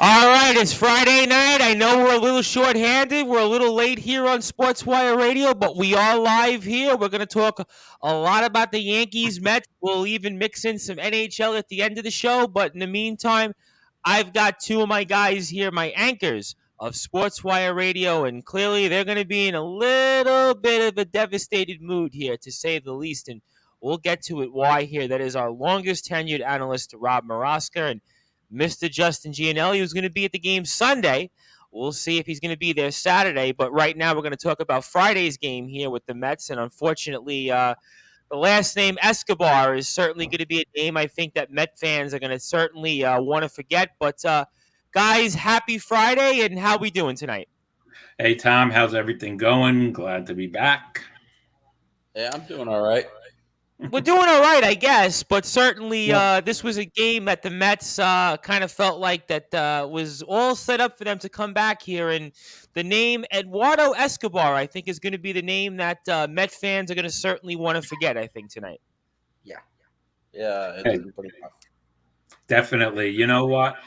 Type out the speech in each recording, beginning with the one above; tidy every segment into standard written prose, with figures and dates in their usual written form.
All right, it's Friday night. I know we're a little short-handed. We're a little late here on Sportswire Radio, but we are live here. We're going to talk a lot about the Yankees, Mets. We'll even mix in some NHL at the end of the show. But in the meantime, I've got two of my guys here, my anchors of Sportswire Radio, and clearly they're going to be in a little bit of a devastated mood here, to say the least. And we'll get to it why here. That is our longest tenured analyst, Rob Maraska, and Mr. Justin Gianelli, who's going to be at the game Sunday. We'll see if he's going to be there Saturday. But right now, we're going to talk about Friday's game here with the Mets. And unfortunately, the last name Escobar is certainly going to be a name I think that Met fans are going to certainly want to forget. But guys, happy Friday, and how we doing tonight? Hey, Tom, how's everything going? Glad to be back. Yeah, I'm doing all right. We're doing all right, I guess, but certainly this was a game that the Mets kind of felt like that was all set up for them to come back here. And the name Eduardo Escobar, I think, is going to be the name that Met fans are going to certainly want to forget, I think, tonight. Yeah, it's pretty tough. Definitely. You know what?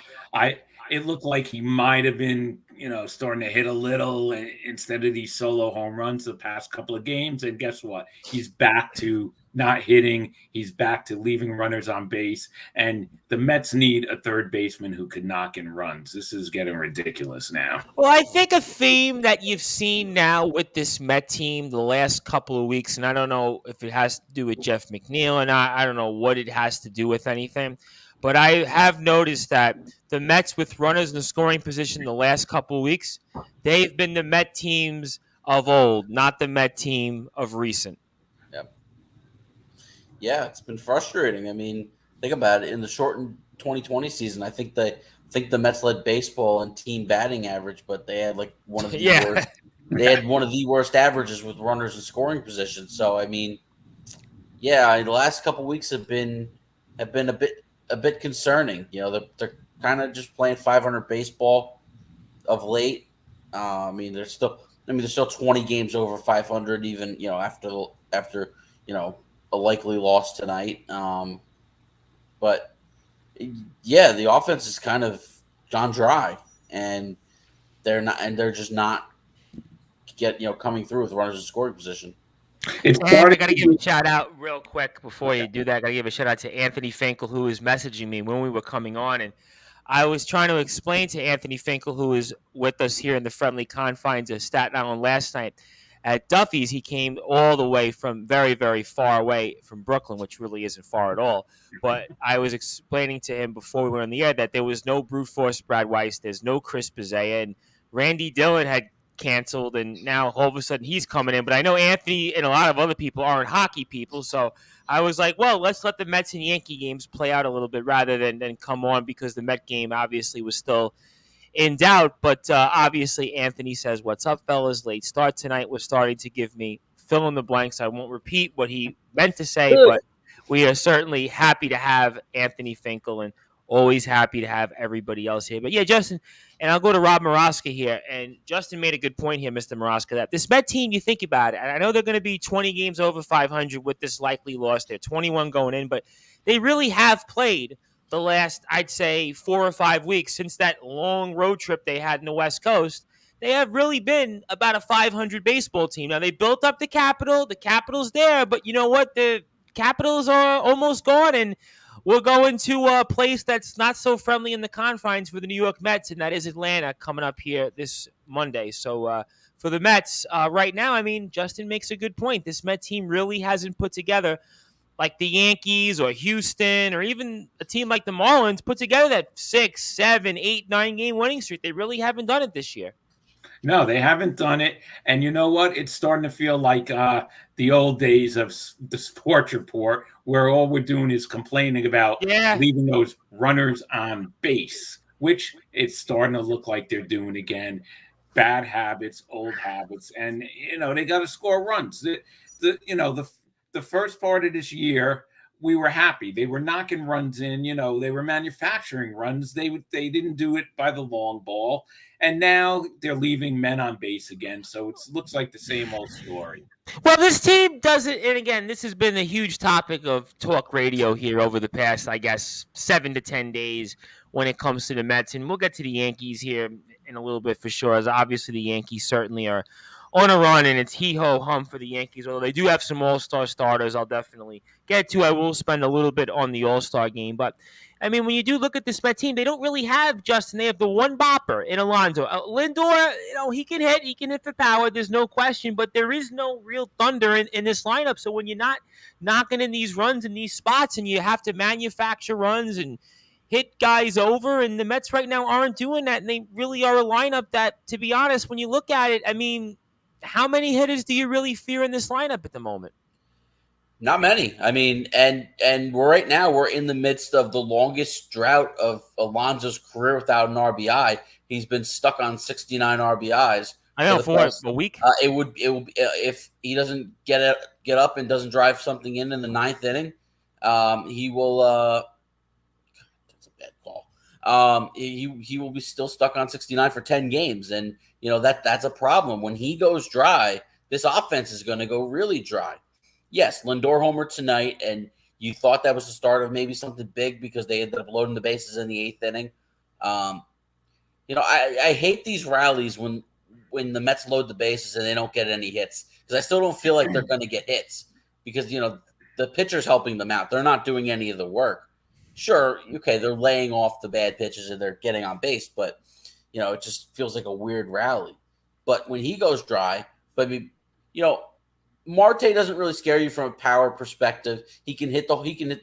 It looked like he might have been, starting to hit a little instead of these solo home runs the past couple of games. And guess what? He's back to not hitting. He's back to leaving runners on base. And the Mets need a third baseman who could knock in runs. This is getting ridiculous now. Well, I think a theme that you've seen now with this Met team the last couple of weeks, and I don't know if it has to do with Jeff McNeil or not. I don't know what it has to do with anything. But I have noticed that the Mets with runners in the scoring position the last couple of weeks, they've been the Met teams of old, not the Met team of recent. Yeah, it's been frustrating. I mean, think about it. In the shortened 2020 season, I think the Mets led baseball in team batting average, but they had like one of the worst. They had one of the worst averages with runners in scoring position. So I mean, yeah, the last couple of weeks have been a bit concerning. They're kind of just playing 500 baseball of late. There's still 20 games over 500, even after a likely loss tonight. But yeah, the offense is kind of gone dry, and they're just not coming through with runners in scoring position. I got to give a shout out real quick before you do that. I got to give a shout out to Anthony Finkel, who was messaging me when we were coming on, and I was trying to explain to Anthony Finkel, who is with us here in the friendly confines of Staten Island last night at Duffy's. He came all the way from very, very far away from Brooklyn, which really isn't far at all. But I was explaining to him before we went on the air that there was no brute force Brad Weiss, there's no Chris Bizet, and Randy Dillon had canceled, and now all of a sudden he's coming in. But I know Anthony and a lot of other people aren't hockey people, so I was like, well, let's let the Mets and Yankee games play out a little bit rather than come on, because the Met game obviously was still in doubt. But obviously Anthony says, what's up, fellas? Late start tonight was starting to give me fill in the blanks. I won't repeat what he meant to say, but we are certainly happy to have Anthony Finkel and always happy to have everybody else here. But yeah, Justin, and I'll go to Rob Maraska here. And Justin made a good point here, Mr. Maraska, that this Met team, you think about it, and I know they're going to be 20 games over 500 with this likely loss. They're 21 going in, but they really have played the last, I'd say, 4 or 5 weeks since that long road trip they had in the West Coast. They have really been about a 500 baseball team. Now, they built up the capital. The capital's there, but you know what? The Capitals are almost gone, and we're going to a place that's not so friendly in the confines for the New York Mets, and that is Atlanta coming up here this Monday. So for the Mets right now, I mean, Justin makes a good point. This Met team really hasn't put together like the Yankees or Houston or even a team like the Marlins put together that 6, 7, 8, 9-game winning streak. They really haven't done it this year. No, they haven't done it. And you know what? It's starting to feel like the old days of the Sports Report, where all we're doing is complaining about leaving those runners on base, which it's starting to look like they're doing again. Bad habits, old habits. And, they got to score runs. The first part of this year, we were happy. They were knocking runs in, they were manufacturing runs. They didn't do it by the long ball. And now they're leaving men on base again. So it looks like the same old story. Well, this team doesn't, and again, this has been a huge topic of talk radio here over the past, I guess, 7 to 10 days when it comes to the Mets. And we'll get to the Yankees here in a little bit for sure, as obviously the Yankees certainly are on a run, and it's hee-ho-hum for the Yankees. Although they do have some all-star starters I'll definitely get to. I will spend a little bit on the all-star game, but I mean, when you do look at this Met team, they don't really have Justin. They have the one bopper in Alonso. Lindor, he can hit for power. There's no question, but there is no real thunder in this lineup. So when you're not knocking in these runs in these spots and you have to manufacture runs and hit guys over, and the Mets right now aren't doing that, and they really are a lineup that, to be honest, when you look at it, I mean, how many hitters do you really fear in this lineup at the moment? Not many. I mean, and right now we're in the midst of the longest drought of Alonso's career without an RBI. He's been stuck on 69 RBIs. I know for a week. It would if he doesn't get up and doesn't drive something in the ninth inning, he will. That's a bad call. He will be still stuck on 69 for 10 games, and that's a problem. When he goes dry, this offense is going to go really dry. Yes, Lindor homer tonight, and you thought that was the start of maybe something big because they ended up loading the bases in the eighth inning. I hate these rallies when the Mets load the bases and they don't get any hits, because I still don't feel like they're going to get hits because, the pitcher's helping them out. They're not doing any of the work. Sure, okay, they're laying off the bad pitches and they're getting on base, but, it just feels like a weird rally. But when he goes dry, Marte doesn't really scare you from a power perspective. He can hit the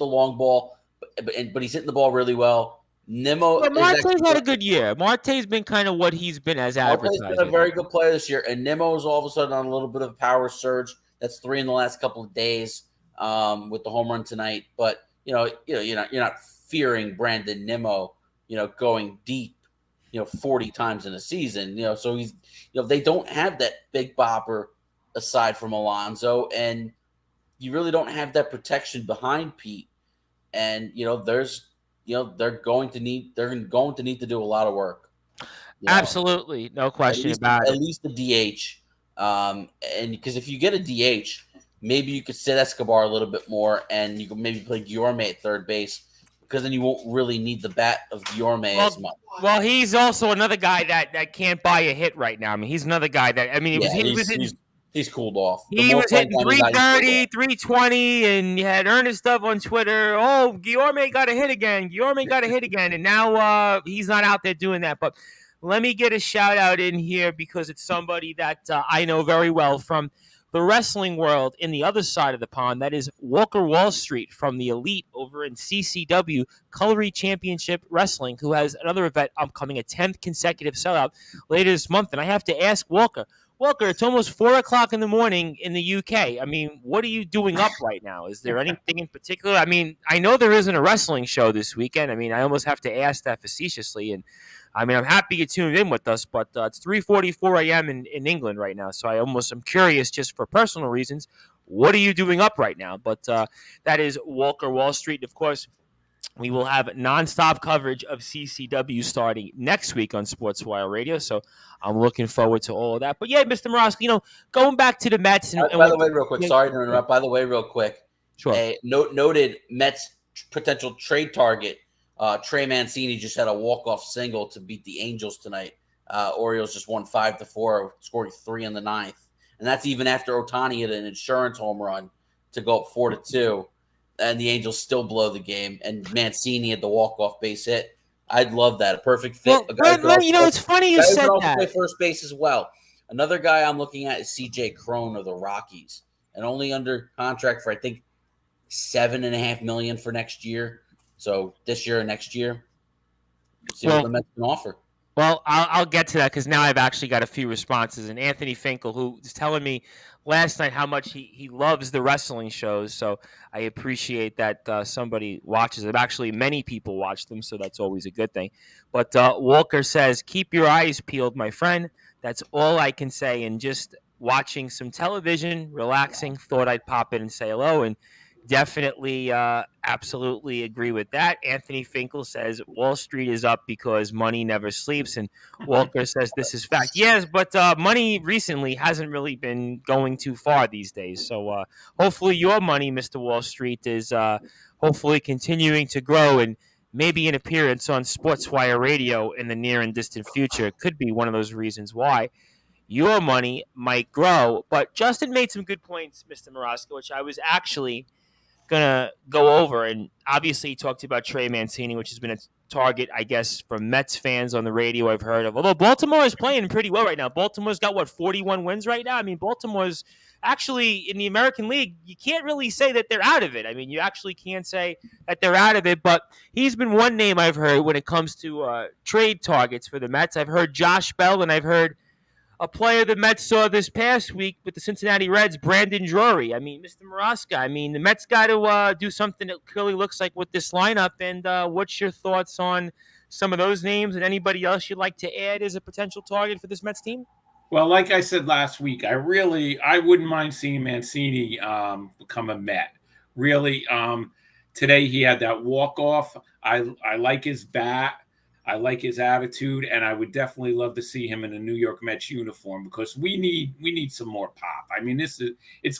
long ball, but he's hitting the ball really well. Marte's had a good year. Marte's been kind of what he's been as advertised. Marte's been a very good player this year, and Nimmo is all of a sudden on a little bit of a power surge. That's 3 in the last couple of days with the home run tonight. But you're not fearing Brandon Nimmo, going deep, 40 times in a season. So he's, they don't have that big bopper aside from Alonso, and you really don't have that protection behind Pete. And they're going to need to do a lot of work. Absolutely, no question about it. At least the DH, and because if you get a DH, maybe you could sit Escobar a little bit more, and you could maybe play Guillorme at third base, because then you won't really need the bat of Guillorme as much. Well, he's also another guy that can't buy a hit right now. I mean, he's another guy that he's cooled off. He was hitting 330, 320, and you had Ernest Dove on Twitter. Oh, Guillorme got a hit again. And now he's not out there doing that. But let me get a shout out in here because it's somebody that I know very well from the wrestling world in the other side of the pond. That is Walker Wall Street from the Elite over in CCW, Cutlery Championship Wrestling, who has another event upcoming, a 10th consecutive sellout later this month. And I have to ask Walker, it's almost 4 o'clock in the morning in the UK. I mean, what are you doing up right now? Is there anything in particular? I mean, I know there isn't a wrestling show this weekend. I mean, I almost have to ask that facetiously. And I mean, I'm happy you tuned in with us, but it's 3:44 a.m. in England right now. So I'm curious, just for personal reasons, what are you doing up right now? But that is Walker Wall Street. Of course, we will have nonstop coverage of CCW starting next week on Sportswire Radio. So I'm looking forward to all of that. But yeah, Mr. Morosky, going back to the Mets. By the way, real quick, sorry to interrupt. By the way, real quick, sure. A noted Mets potential trade target, Trey Mancini just had a walk-off single to beat the Angels tonight. Orioles just won 5-4, scoring 3 in the ninth. And that's even after Ohtani had an insurance home run to go up 4-2. And the Angels still blow the game, and Mancini had the walk-off base hit. I'd love that. A perfect fit. It's funny you said that. Play first base as well. Another guy I'm looking at is C.J. Cron of the Rockies, and only under contract for, I think, $7.5 million for next year. So this year and next year, see what the Mets can offer. Well, I'll get to that because now I've actually got a few responses. And Anthony Finkel, who was telling me last night how much he loves the wrestling shows. So I appreciate that somebody watches them. Actually, many people watch them, so that's always a good thing. But Walker says, keep your eyes peeled, my friend. That's all I can say. And just watching some television, relaxing, thought I'd pop in and say hello. And Definitely, absolutely agree with that. Anthony Finkel says Wall Street is up because money never sleeps, and Walker says this is fact. Yes, but money recently hasn't really been going too far these days. So hopefully, your money, Mr. Wall Street, is hopefully continuing to grow, and maybe an appearance on Sportswire Radio in the near and distant future could be one of those reasons why your money might grow. But Justin made some good points, Mr. Morosco, which I was actually gonna go over, and obviously he talked about Trey Mancini, which has been a target, I guess, from Mets fans on the radio I've heard of. Although Baltimore is playing pretty well right now. Baltimore's got 41 wins right now. I mean, Baltimore's actually in the American League. You can't really say that they're out of it. I mean, you actually can't say that they're out of it. But he's been one name I've heard when it comes to trade targets for the Mets. I've heard Josh Bell, and I've heard a player the Mets saw this past week with the Cincinnati Reds, Brandon Drury. I mean, Mr. Maraska, I mean, the Mets got to do something that clearly looks like with this lineup. And what's your thoughts on some of those names and anybody else you'd like to add as a potential target for this Mets team? Well, like I said last week, I wouldn't mind seeing Mancini become a Met. Really, today he had that walk-off. I like his bat. I like his attitude, and I would definitely love to see him in a New York Mets uniform because we need some more pop. I mean, it's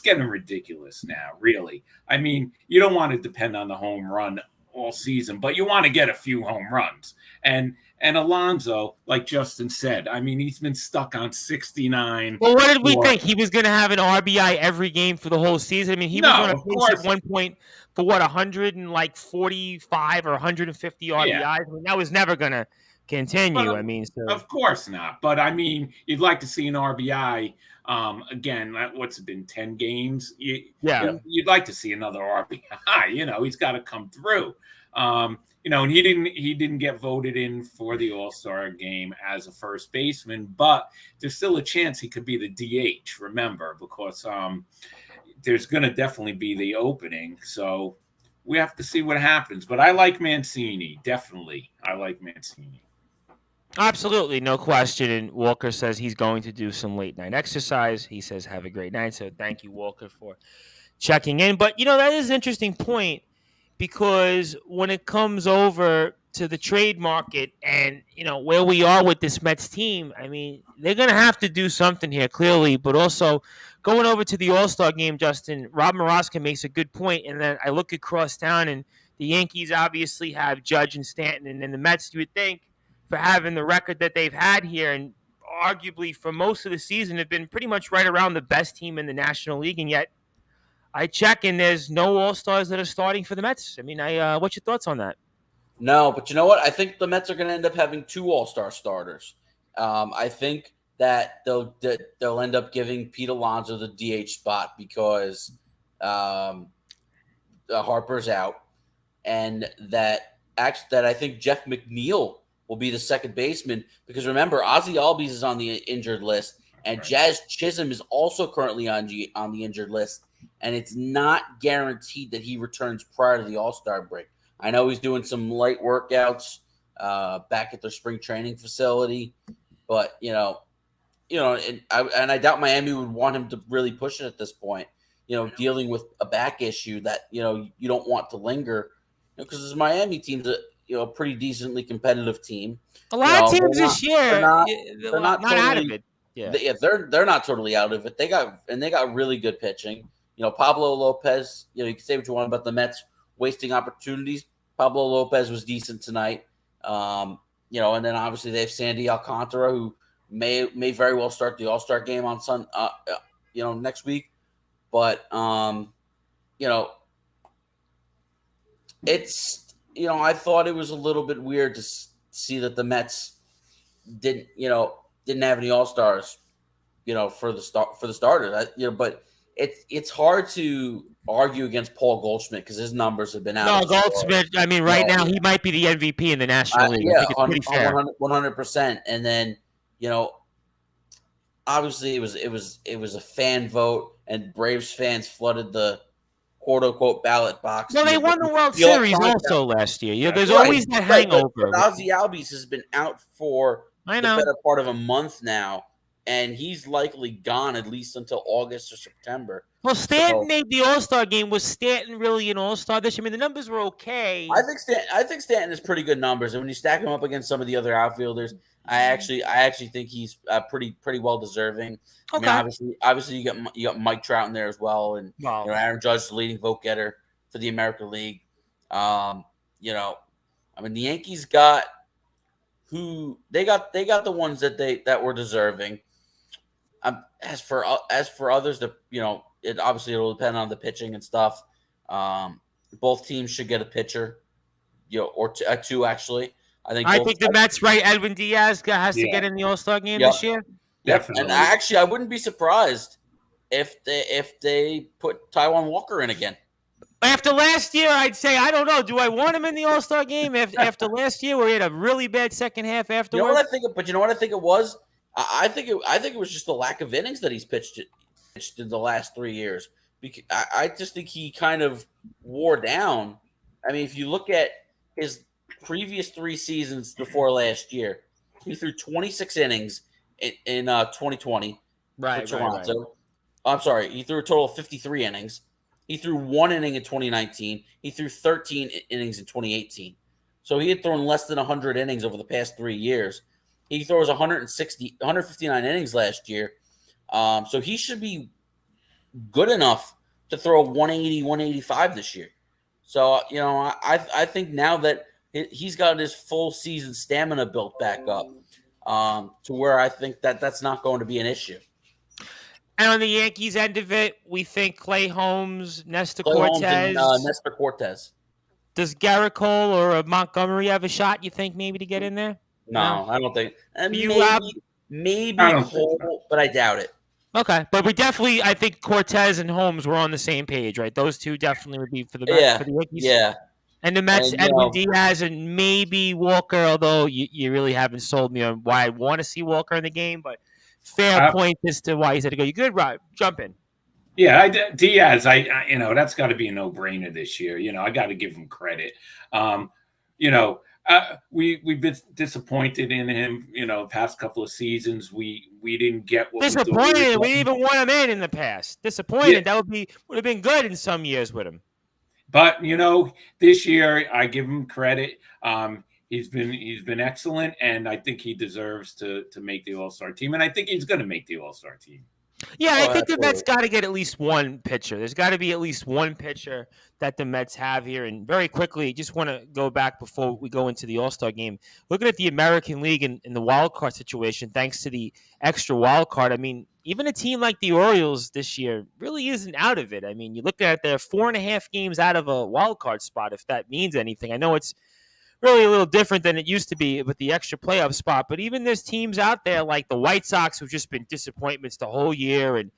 getting ridiculous now, really. I mean, you don't want to depend on the home run all season, but you want to get a few home runs. And Alonso, like Justin said, I mean, he's been stuck on 69. Well, what did we think? He was going to have an RBI every game for the whole season? I mean, he was on a pace at one point for 145 or 150 RBIs. Yeah. I mean, that was never going to continue. Well, I mean, so. Of course not. But I mean, you'd like to see an RBI. Again, what's it been, 10 games? You'd like to see another RBI. You know, he's got to come through. You know, and he didn't get voted in for the All-Star game as a first baseman, but there's still a chance he could be the DH, remember, because there's going to definitely be the opening. So we have to see what happens. But I like Mancini, definitely. I like Mancini. Absolutely, no question. And Walker says he's going to do some late night exercise. He says, have a great night. So thank you, Walker, for checking in. But, you know, that is an interesting point. Because when it comes over to the trade market and, you know, where we are with this Mets team, I mean, they're going to have to do something here, clearly. But also, going over to the All-Star game, Justin, Rob Maraska makes a good point. And then I look across town, and the Yankees obviously have Judge and Stanton. And then the Mets, you would think, for having the record that they've had here, and arguably for most of the season, have been pretty much right around the best team in the National League. And yet, I check, and there's no All-Stars that are starting for the Mets. I mean, what's your thoughts on that? No, but you know what? I think the Mets are going to end up having 2 All-Star starters. I think that they'll end up giving Pete Alonso the DH spot because Harper's out, and that I think Jeff McNeil will be the second baseman because remember, Ozzie Albies is on the injured list, and Jazz Chisholm is also currently on the injured list. And it's not guaranteed that he returns prior to the All-Star break. I know he's doing some light workouts back at their spring training facility, but and I doubt Miami would want him to really push it at this point. You know, dealing with a back issue that you don't want to linger, because this Miami team's a pretty decently competitive team. A lot of teams this year they're not totally out of it. Yeah, they're not totally out of it. They got really good pitching. You know, Pablo Lopez, you can say what you want about the Mets wasting opportunities. Pablo Lopez was decent tonight. And then obviously they have Sandy Alcantara, who may very well start the All-Star game on next week. But, it's, I thought it was a little bit weird to see that the Mets didn't have any All-Stars, for the starters, but it's hard to argue against Paul Goldschmidt because his numbers have been out. No, Goldschmidt. I mean, right now he might be the MVP in the National League. Yeah, I think it's pretty fair. 100%. And then obviously it was a fan vote, and Braves fans flooded the quote unquote ballot box. Well, they won the World Series also last year. Yeah, there's always that hangover. But Ozzie Albies has been out for the better part of a month now. and he's likely gone at least until August or September. Well, Stanton made the All-Star game. Was Stanton really an All-Star this year? I mean, the numbers were okay. I think Stanton has pretty good numbers, and when you stack him up against some of the other outfielders, I actually think he's pretty well deserving. Okay. I mean, obviously you got Mike Trout in there as well, and Aaron Judge is the leading vote getter for the American League. I mean, the Yankees got the ones that were deserving. As for others, it obviously it'll depend on the pitching and stuff. Both teams should get a pitcher, or two actually. I think the Mets, right? Edwin Diaz has to get in the All-Star game this year. Yep, and actually, I wouldn't be surprised if they put Taijuan Walker in again. After last year, I'd say I don't know. Do I want him in the All-Star game after last year, where he had a really bad second half afterwards? You know what I think? But you know what I think it was? I think it was just the lack of innings that he's pitched in the last 3 years. Because I just think he kind of wore down. I mean, if you look at his previous 3 seasons before last year, he threw 26 innings in 2020 for Toronto. Right. I'm sorry, he threw a total of 53 innings. He threw 1 inning in 2019. He threw 13 innings in 2018. So he had thrown less than 100 innings over the past 3 years. He throws 159 innings last year. So he should be good enough to throw 180, 185 this year. So, I think now that he's got his full season stamina built back up, to where I think that's not going to be an issue. And on the Yankees end of it, we think Clay Holmes, Nestor Cortez. Does Garrett Cole or Montgomery have a shot, you think, maybe to get in there? No, I don't think. Maybe Cole, but I doubt it. Okay, but we definitely, I think Cortez and Holmes were on the same page, right? Those two definitely would be for the Yankees. Yeah. And the Mets, Edwin Diaz and maybe Walker, although you really haven't sold me on why I want to see Walker in the game, but fair point as to why he's had to go. You good, Rob? Jump in. Yeah, Diaz, that's got to be a no-brainer this year. I got to give him credit. We've been disappointed in him, past couple of seasons. We didn't get what disappointed. We didn't even want him in the past. Disappointed. Yeah. That would have been good in some years with him. But this year I give him credit. He's been excellent, and I think he deserves to make the All-Star team, and I think he's going to make the All-Star team. Yeah, I think the Mets got to get at least one pitcher. There's got to be at least one pitcher that the Mets have here. And very quickly, just want to go back before we go into the All-Star game. Looking at the American League and the wild card situation, thanks to the extra wild card, I mean, even a team like the Orioles this year really isn't out of it. I mean, you look at it, they're 4.5 games out of a wild card spot, if that means anything. I know it's really a little different than it used to be with the extra playoff spot. But even there's teams out there like the White Sox who've just been disappointments the whole year. And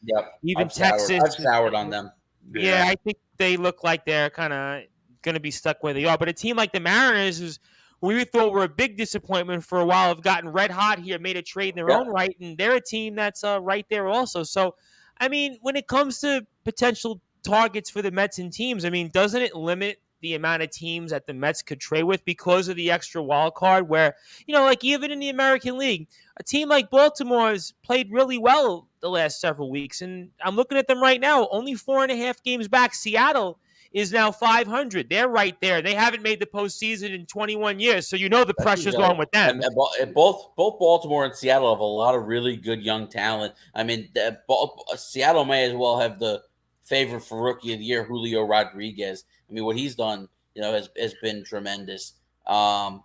even Texas. I've soured on them. Yeah, I think they look like they're kind of going to be stuck where they are. But a team like the Mariners, who we thought were a big disappointment for a while, have gotten red hot here, made a trade in their own right. And they're a team that's right there also. So, I mean, when it comes to potential targets for the Mets and teams, I mean, doesn't it limit the amount of teams that the Mets could trade with because of the extra wild card where, like even in the American League, a team like Baltimore has played really well the last several weeks. And I'm looking at them right now, only 4.5 games back. Seattle is now 500. They're right there. They haven't made the postseason in 21 years. So the pressure's on with them. And both Baltimore and Seattle have a lot of really good young talent. I mean, Seattle may as well have the favorite for Rookie of the Year, Julio Rodriguez. I mean, what he's done, has been tremendous. And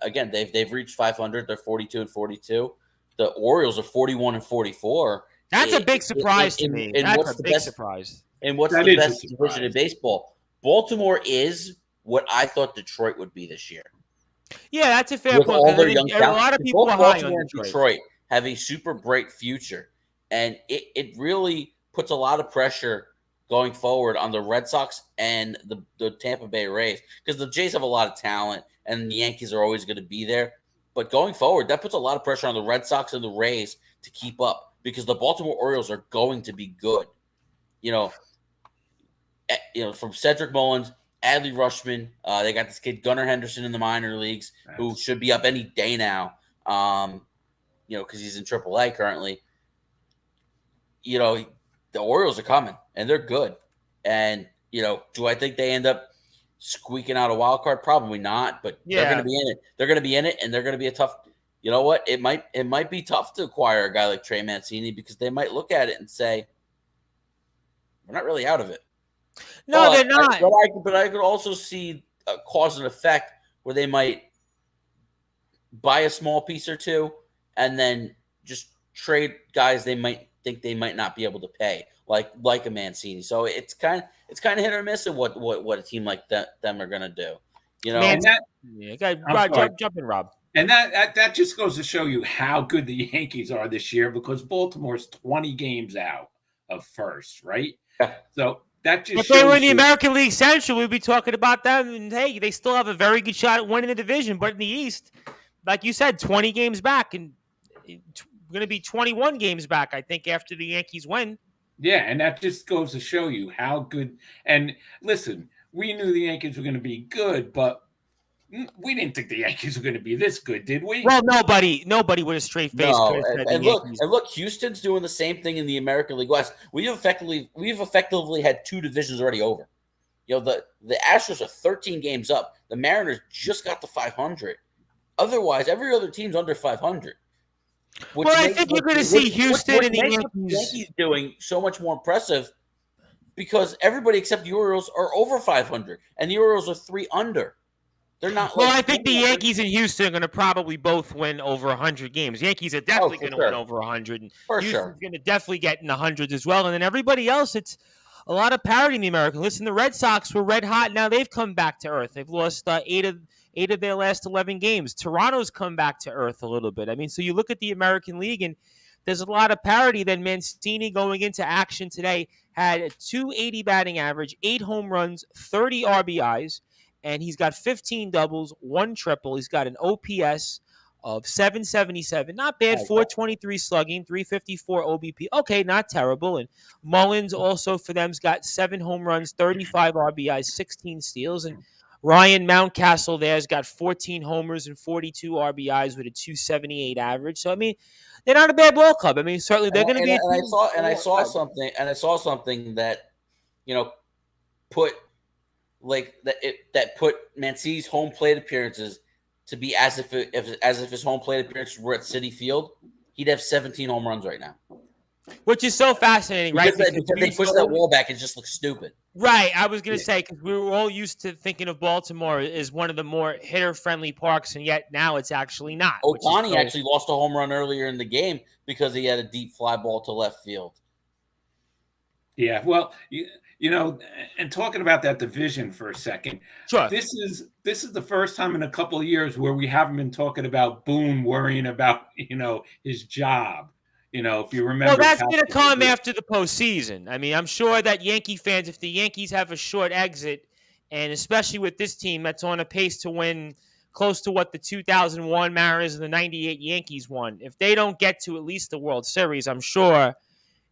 again, they've reached 500. They're 42-42. The Orioles are 41-44. That's a big surprise to me. That's a big surprise. And what's the best division in baseball? Baltimore is what I thought Detroit would be this year. Yeah, that's a fair point. All their young a lot of people are high on Detroit have a super bright future, and it really puts a lot of pressure going forward on the Red Sox and the Tampa Bay Rays, because the Jays have a lot of talent and the Yankees are always going to be there. But going forward, that puts a lot of pressure on the Red Sox and the Rays to keep up, because the Baltimore Orioles are going to be good. From Cedric Mullins, Adley Rutschman, they got this kid Gunnar Henderson in the minor leagues who should be up any day now. because he's in AAA currently. The Orioles are coming, and they're good. And, do I think they end up squeaking out a wild card? Probably not, but they're going to be in it. They're going to be in it, and they're going to be a tough – you know what? It might be tough to acquire a guy like Trey Mancini because they might look at it and say, we're not really out of it. No, they're not. But I could also see a cause and effect where they might buy a small piece or two and then just trade guys they might think they might not be able to pay, like a Mancini. So it's kind of hit or miss of what a team like them are going to do. And jump in, Rob. And that just goes to show you how good the Yankees are this year because Baltimore's 20 games out of first, right? Yeah. So that just if they were in the American League Central, we'd be talking about them. And hey, they still have a very good shot at winning the division. But in the East, like you said, 20 games back, and going to be 21 games back, I think, after the Yankees win. Yeah, and that just goes to show you how good. And listen, we knew the Yankees were going to be good, but we didn't think the Yankees were going to be this good, did we? Well, nobody with a straight face could have said the Yankees. And look, Houston's doing the same thing in the American League West. We've effectively had two divisions already over. The Astros are 13 games up. The Mariners just got to 500. Otherwise, every other team's under 500. I think you're going to see Houston and the Yankees doing so much more impressive because everybody except the Orioles are over 500, and the Orioles are 3 under. They're not. Well, I think the Yankees and Houston are going to probably both win over 100 games. Yankees are definitely going to win over 100. And Houston's going to definitely get in the hundreds as well. And then everybody else, it's a lot of parity in the American. Listen, the Red Sox were red hot. Now they've come back to earth. They've lost 8 of their last 11 games. Toronto's come back to earth a little bit. I mean, so you look at the American League, and there's a lot of parity. Then Mancini going into action today had a .280 batting average, 8 home runs, 30 RBIs. And he's got 15 doubles, 1 triple. He's got an OPS of 777. Not bad. 423 slugging, 354 OBP. Okay, not terrible. And Mullins also for them's got 7 home runs, 35 RBIs, 16 steals. And Ryan Mountcastle there's got 14 homers and 42 RBIs with a 278 average. So I mean, they're not a bad ball club. I mean, certainly they're going to be. I saw something that put. That put Mancini's home plate appearances to be as if his home plate appearances were at Citi Field, he'd have 17 home runs right now. Which is so fascinating, right? Because they push that wall back, it just looks stupid. Right. I was going to say, because we were all used to thinking of Baltimore as one of the more hitter-friendly parks, and yet now it's actually not. Ohtani actually lost a home run earlier in the game because he had a deep fly ball to left field. Yeah, well, and talking about that division for a second, sure. This is the first time in a couple of years where we haven't been talking about Boone worrying about his job. If you remember. Well, that's going to come after the postseason. I mean, I'm sure that Yankee fans, if the Yankees have a short exit, and especially with this team that's on a pace to win close to what the 2001 Mariners and the 98 Yankees won, if they don't get to at least the World Series, I'm sure.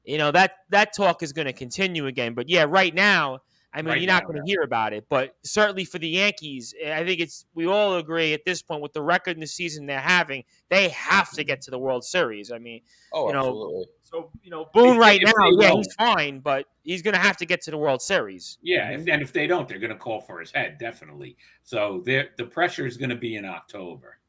That talk is going to continue again. But, yeah, right now, I mean, you're not going to hear about it. But certainly for the Yankees, I think we all agree at this point with the record in the season they're having, they have to get to the World Series. I mean, absolutely. So, Boone right now, he's fine, but he's going to have to get to the World Series. Yeah, and if they don't, they're going to call for his head, definitely. So the pressure is going to be in October.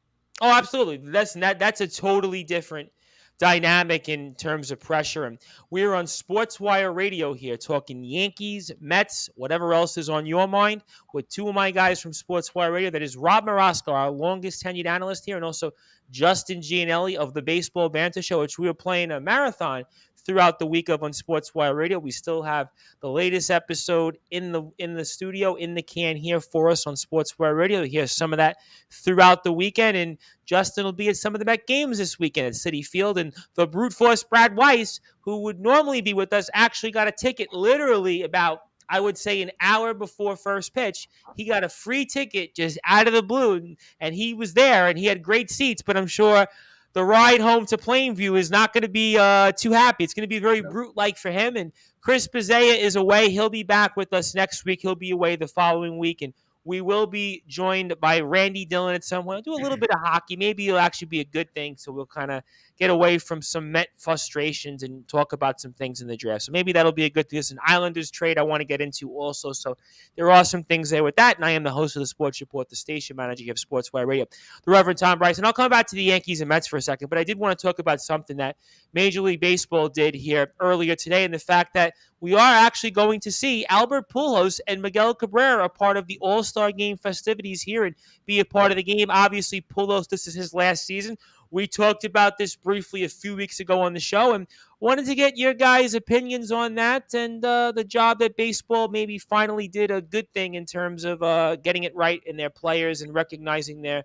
Oh, absolutely. That's a totally different dynamic in terms of pressure. And we're on Sportswire Radio here talking Yankees, Mets, whatever else is on your mind with 2 of my guys from Sportswire Radio. That is Rob Marasco, our longest tenured analyst here, and also Justin Gianelli of the Baseball Banter Show, which we were playing a marathon throughout the week of on Sportswire Radio. We still have the latest episode in the studio, in the can here for us on Sportswire Radio. You hear some of that throughout the weekend, and Justin will be at some of the Met games this weekend at Citi Field, and the brute force Brad Weiss, who would normally be with us, actually got a ticket literally about, I would say, an hour before first pitch. He got a free ticket just out of the blue, and he was there, and he had great seats, but I'm sure the ride home to Plainview is not going to be too happy. It's going to be very brute-like for him. And Chris Pizzea is away. He'll be back with us next week. He'll be away the following week. And we will be joined by Randy Dillon at some point. We'll do a little bit of hockey. Maybe it'll actually be a good thing. So we'll kind of get away from some Met frustrations and talk about some things in the draft. So maybe that'll be a good thing. There's an Islanders trade I want to get into also. So there are some things there with that. And I am the host of the Sports Report, the station manager of Sportzwire Radio, the Reverend Tom Bryce. And I'll come back to the Yankees and Mets for a second. But I did want to talk about something that Major League Baseball did here earlier today, and the fact that we are actually going to see Albert Pujols and Miguel Cabrera a part of the All-Star Game festivities here and be a part of the game. Obviously, Pujols, this is his last season. We talked about this briefly a few weeks ago on the show and wanted to get your guys' opinions on that and the job that baseball maybe finally did a good thing in terms of getting it right in their players and recognizing their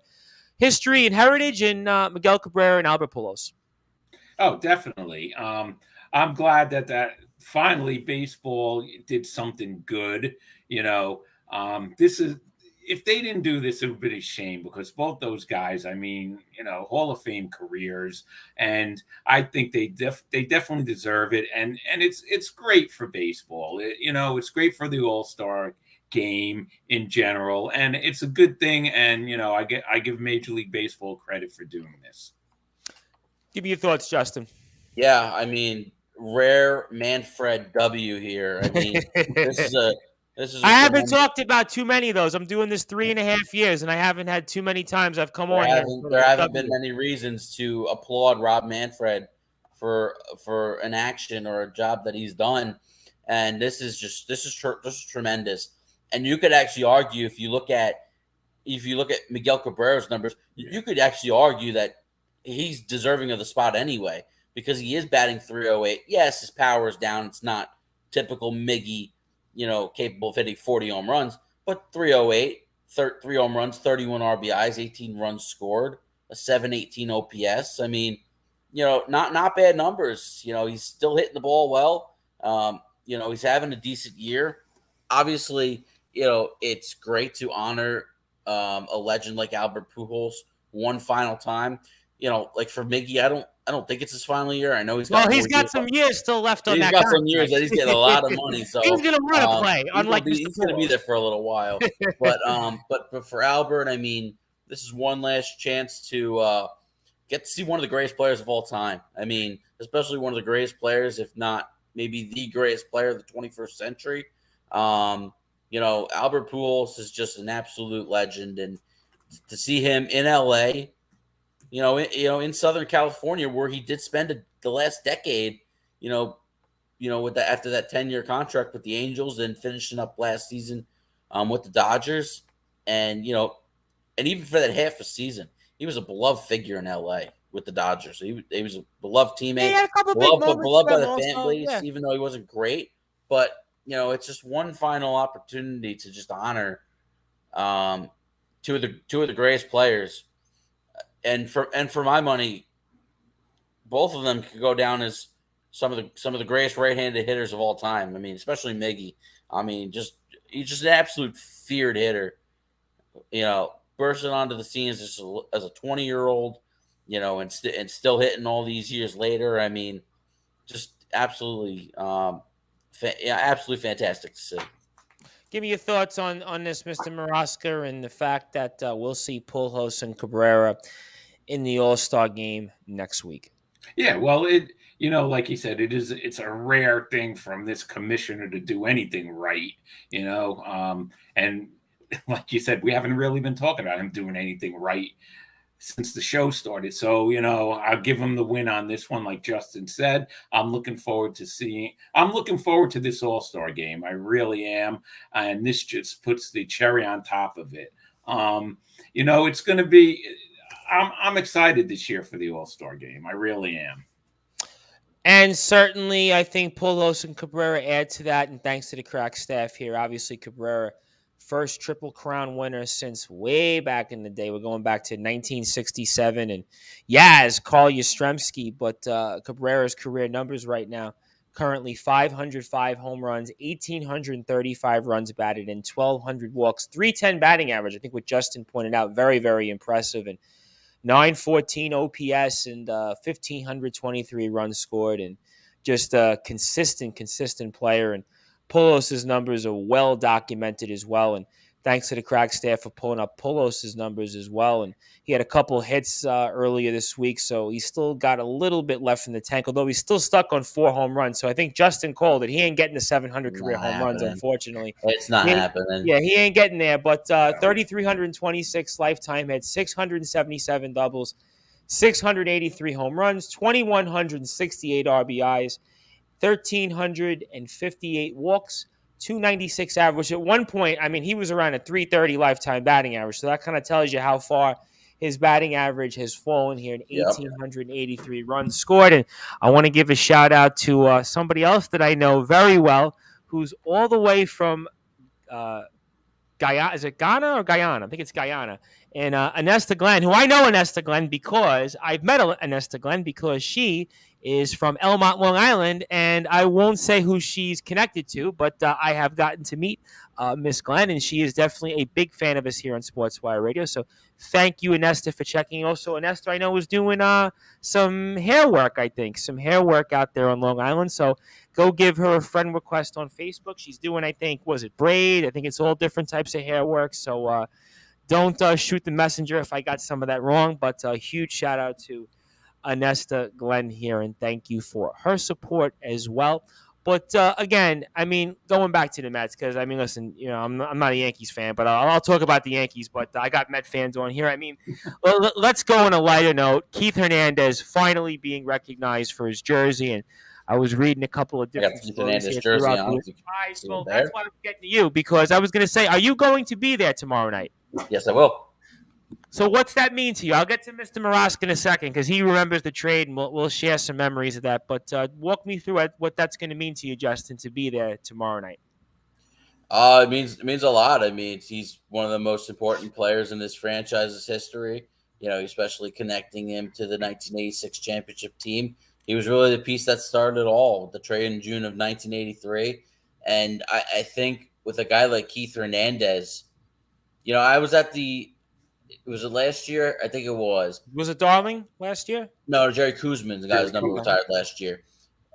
history and heritage in Miguel Cabrera and Albert Pujols. Oh, definitely. I'm glad that finally baseball did something good. This is, if they didn't do this, it would be a shame because both those guys, I mean, Hall of Fame careers, and I think they definitely deserve it. And it's great for baseball. It's great for the All-Star game in general, and it's a good thing. And I give Major League Baseball credit for doing this. Give me your thoughts, Justin. Yeah, I mean, rare Manfred W here. I mean, this is a I haven't talked about too many of those. I'm doing this 3.5 years, and I haven't had too many times I've come on here. There haven't been many reasons to applaud Rob Manfred for an action or a job that he's done, and this is tremendous. And you could actually argue if you look at Miguel Cabrera's numbers, you could actually argue that he's deserving of the spot anyway because he is batting .308. Yes, his power is down. It's not typical Miggy, capable of hitting 40 home runs, but .308, 3 home runs, 31 RBIs, 18 runs scored, a .718 OPS. I mean, not bad numbers. He's still hitting the ball well. He's having a decent year. Obviously, it's great to honor a legend like Albert Pujols one final time. Like for Miggy, I don't think it's his final year. I know he's got some years still left on that. He's got some years that he's getting a lot of money. So he's gonna run a play. He's gonna be there for a little while. But for Albert, I mean, this is one last chance to get to see one of the greatest players of all time. I mean, especially one of the greatest players, if not maybe the greatest player of the 21st century. Albert Pujols is just an absolute legend, and to see him in LA. In Southern California, where he did spend the last decade, after that 10-year contract with the Angels and finishing up last season with the Dodgers, and even for that half a season, he was a beloved figure in LA with the Dodgers. He was a beloved teammate, beloved by the fan base, even though he wasn't great. But it's just one final opportunity to just honor two of the greatest players. And for my money, both of them could go down as some of the greatest right-handed hitters of all time. I mean, especially Miggy. I mean, he's just an absolute feared hitter. Bursting onto the scene as a 20-year-old, and still hitting all these years later. I mean, just absolutely, absolutely fantastic to see. Give me your thoughts on this, Mr. Maraska, and the fact that we'll see Pujols and Cabrera in the All-Star game next week. Yeah, well, like you said, it's a rare thing from this commissioner to do anything right, and like you said, we haven't really been talking about him doing anything right since the show started. So, I'll give him the win on this one, like Justin said. I'm looking forward to this All-Star game. I really am. And this just puts the cherry on top of it. It's going to be, I'm excited this year for the All-Star game. I really am. And certainly, I think Pujols and Cabrera add to that. And thanks to the crack staff here, obviously Cabrera, first Triple Crown winner since way back in the day. We're going back to 1967. And Carl Yastrzemski. But Cabrera's career numbers right now, currently 505 home runs, 1,835 runs batted in, 1,200 walks, 310 batting average. I think what Justin pointed out, very, very impressive. And 914 OPS and 1,523 runs scored. And just a consistent player. And Pujols' numbers are well documented as well. And thanks to the crack staff for pulling up Poulos' numbers as well. And he had a couple hits earlier this week, so he's still got a little bit left in the tank, although he's still stuck on 4 home runs. So I think Justin called it. He ain't getting the 700 career home runs, unfortunately. It's not happening. Yeah, he ain't getting there, but 3,326 lifetime, had 677 doubles, 683 home runs, 2,168 RBIs, 1,358 walks, 296 average. At one point, I mean, he was around a 330 lifetime batting average. So that kind of tells you how far his batting average has fallen here in 1,883 runs scored. And I want to give a shout out to somebody else that I know very well, who's all the way from Guyana. Is it Ghana or Guyana? I think it's Guyana. And Anesta Glenn, who I know Anesta Glenn because I've met Anesta Glenn because she is from Elmont, Long Island, and I won't say who she's connected to, but I have gotten to meet Miss Glenn, and she is definitely a big fan of us here on Sportswire Radio. So thank you, Anesta, for checking. Also, Anesta, I know, was doing some hair work, I think, some hair work out there on Long Island. So go give her a friend request on Facebook. She's doing, I think, was it braid? I think it's all different types of hair work. So don't shoot the messenger if I got some of that wrong, but a huge shout out to Anesta Glenn here, and thank you for her support as well. But again, I mean, going back to the Mets, because I mean, listen, you know, I'm not a Yankees fan, but I'll talk about the Yankees. But I got Met fans on here. I mean, let's go on a lighter note. Keith Hernandez finally being recognized for his jersey, and I was reading a couple of different stories here throughout the so that's why I'm getting to you, because I was going to say, are you going to be there tomorrow night? Yes, I will. So what's that mean to you? I'll get to Mr. Maraska in a second because he remembers the trade, and we'll share some memories of that. But walk me through what that's going to mean to you, Justin, to be there tomorrow night. It means a lot. I mean, he's one of the most important players in this franchise's history. You know, especially connecting him to the 1986 championship team. He was really the piece that started it all. The trade in June of 1983, and I think with a guy like Keith Hernandez, you know, I was at the. Was it last year? I think it was. Was it Darling last year? No, Jerry Kuzman, the guy whose number retired last year.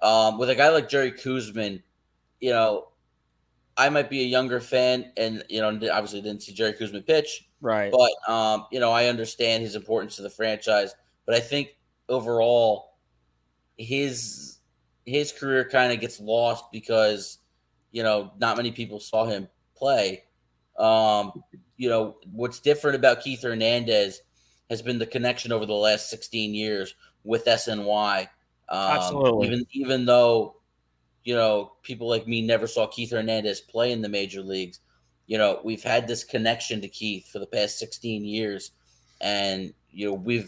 With a guy like Jerry Kuzman, you know, I might be a younger fan, and you know, obviously didn't see Jerry Kuzman pitch, right? But you know, I understand his importance to the franchise. But I think overall, his career kind of gets lost because you know not many people saw him play. You know, what's different about Keith Hernandez has been the connection over the last 16 years with SNY. Absolutely. Even though, you know, people like me never saw Keith Hernandez play in the major leagues, you know, we've had this connection to Keith for the past 16 years. And, you know,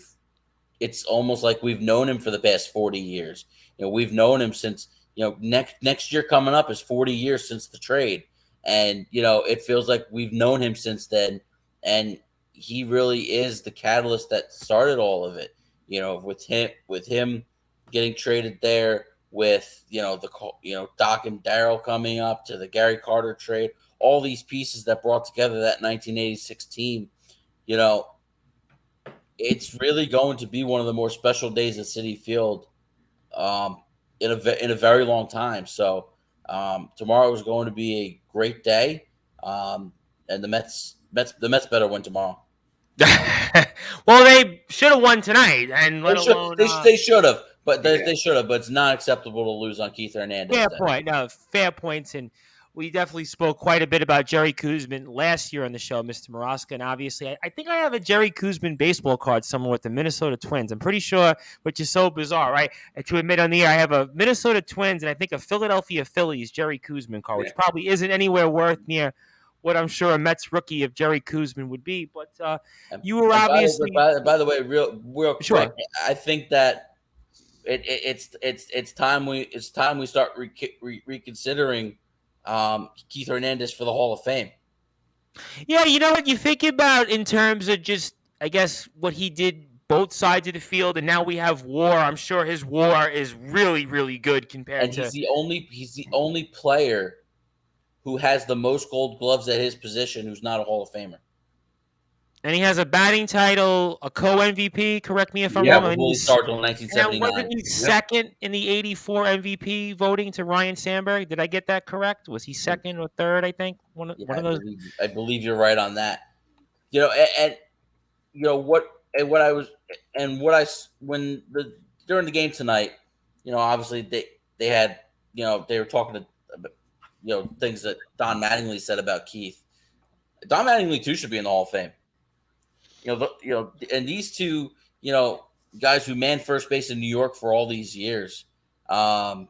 it's almost like we've known him for the past 40 years. You know, we've known him since, you know, next year coming up is 40 years since the trade. And, you know, it feels like we've known him since then. And he really is the catalyst that started all of it, you know, with him getting traded there, with, you know, Doc and Darryl coming up to the Gary Carter trade, all these pieces that brought together that 1986 team. You know, it's really going to be one of the more special days at Citi Field in a very long time. So, tomorrow is going to be a great day, and the Mets better win tomorrow. Well, they should have won tonight, and they should have, but they should have. But it's not acceptable to lose on Keith Hernandez. Fair point. No, fair points, and we definitely spoke quite a bit about Jerry Kuzman last year on the show, Mr. Maraska, and obviously, I think I have a Jerry Kuzman baseball card somewhere with the Minnesota Twins. I'm pretty sure, which is so bizarre, right? To admit on the air, I have a Minnesota Twins and I think a Philadelphia Phillies Jerry Kuzman card, which probably isn't anywhere worth near what I'm sure a Mets rookie of Jerry Kuzman would be. But you were obviously. By the way, real sure. quick, I think that it's time we start reconsidering Keith Hernandez for the Hall of Fame. Yeah, you know what you think about in terms of just, I guess, what he did both sides of the field, and now we have WAR. I'm sure his WAR is really, really good compared to. And he's the only player who has the most Gold Gloves at his position who's not a Hall of Famer. And he has a batting title, a co-MVP. Correct me if I'm Yeah, wrong. with Willie Stargell in 1979. And wasn't he second in the '84 MVP voting to Ryan Sandberg? Did I get that correct? Was he second or third? I think one of those. I believe you're right on that. And during the game tonight, obviously they had, they were talking to, things that Don Mattingly said about Keith. Don Mattingly too should be in the Hall of Fame. And these two, guys who manned first base in New York for all these years, it's time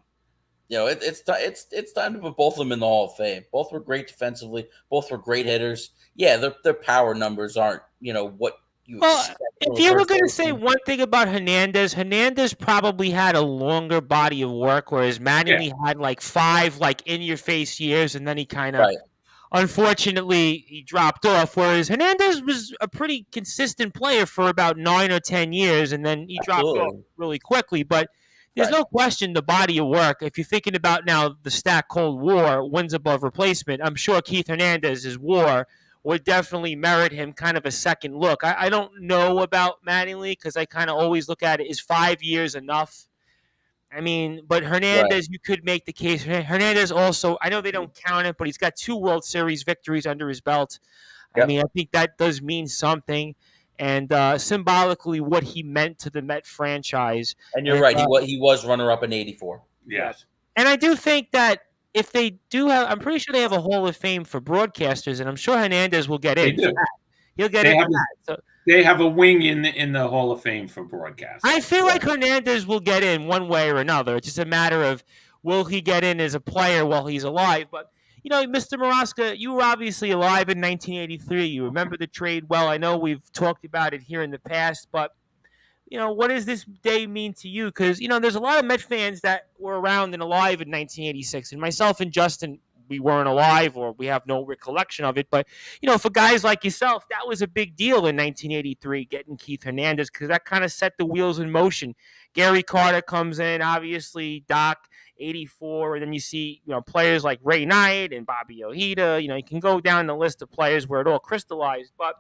to put both of them in the Hall of Fame. Both were great defensively. Both were great hitters. Yeah, their power numbers aren't, what you expect. If you were going to say one thing about Hernandez probably had a longer body of work, whereas Mattingly had like 5 in-your-face years, and then he kind of, unfortunately, he dropped off. Whereas Hernandez was a pretty consistent player for about 9 or 10 years, and then he dropped off really quickly. But there's no question the body of work. If you're thinking about now the stat called WAR, wins above replacement, I'm sure Keith Hernandez's WAR would definitely merit him kind of a second look. I don't know about Mattingly because I kind of always look at it, is 5 years enough? I mean, but Hernandez, you could make the case. Hernandez also, I know they don't count it, but he's got 2 World Series victories under his belt. I mean, I think that does mean something. And symbolically, what he meant to the Met franchise. And you're right. He was runner-up in '84. Yes. And I do think that if they do have, I'm pretty sure they have a Hall of Fame for broadcasters, and I'm sure Hernandez will get in. They do. He'll get in. They have a wing in the Hall of Fame for broadcast. I feel like Hernandez will get in one way or another. It's just a matter of will he get in as a player while he's alive. But, Mr. Maraska, you were obviously alive in 1983. You remember the trade well. I know we've talked about it here in the past, but what does this day mean to you? Because, there's a lot of Met fans that were around and alive in 1986. And myself and Justin, we weren't alive or we have no recollection of it. But, for guys like yourself, that was a big deal in 1983, getting Keith Hernandez, because that kind of set the wheels in motion. Gary Carter comes in, obviously, Doc, 84. And then you see, players like Ray Knight and Bobby Ojeda. You can go down the list of players where it all crystallized. But,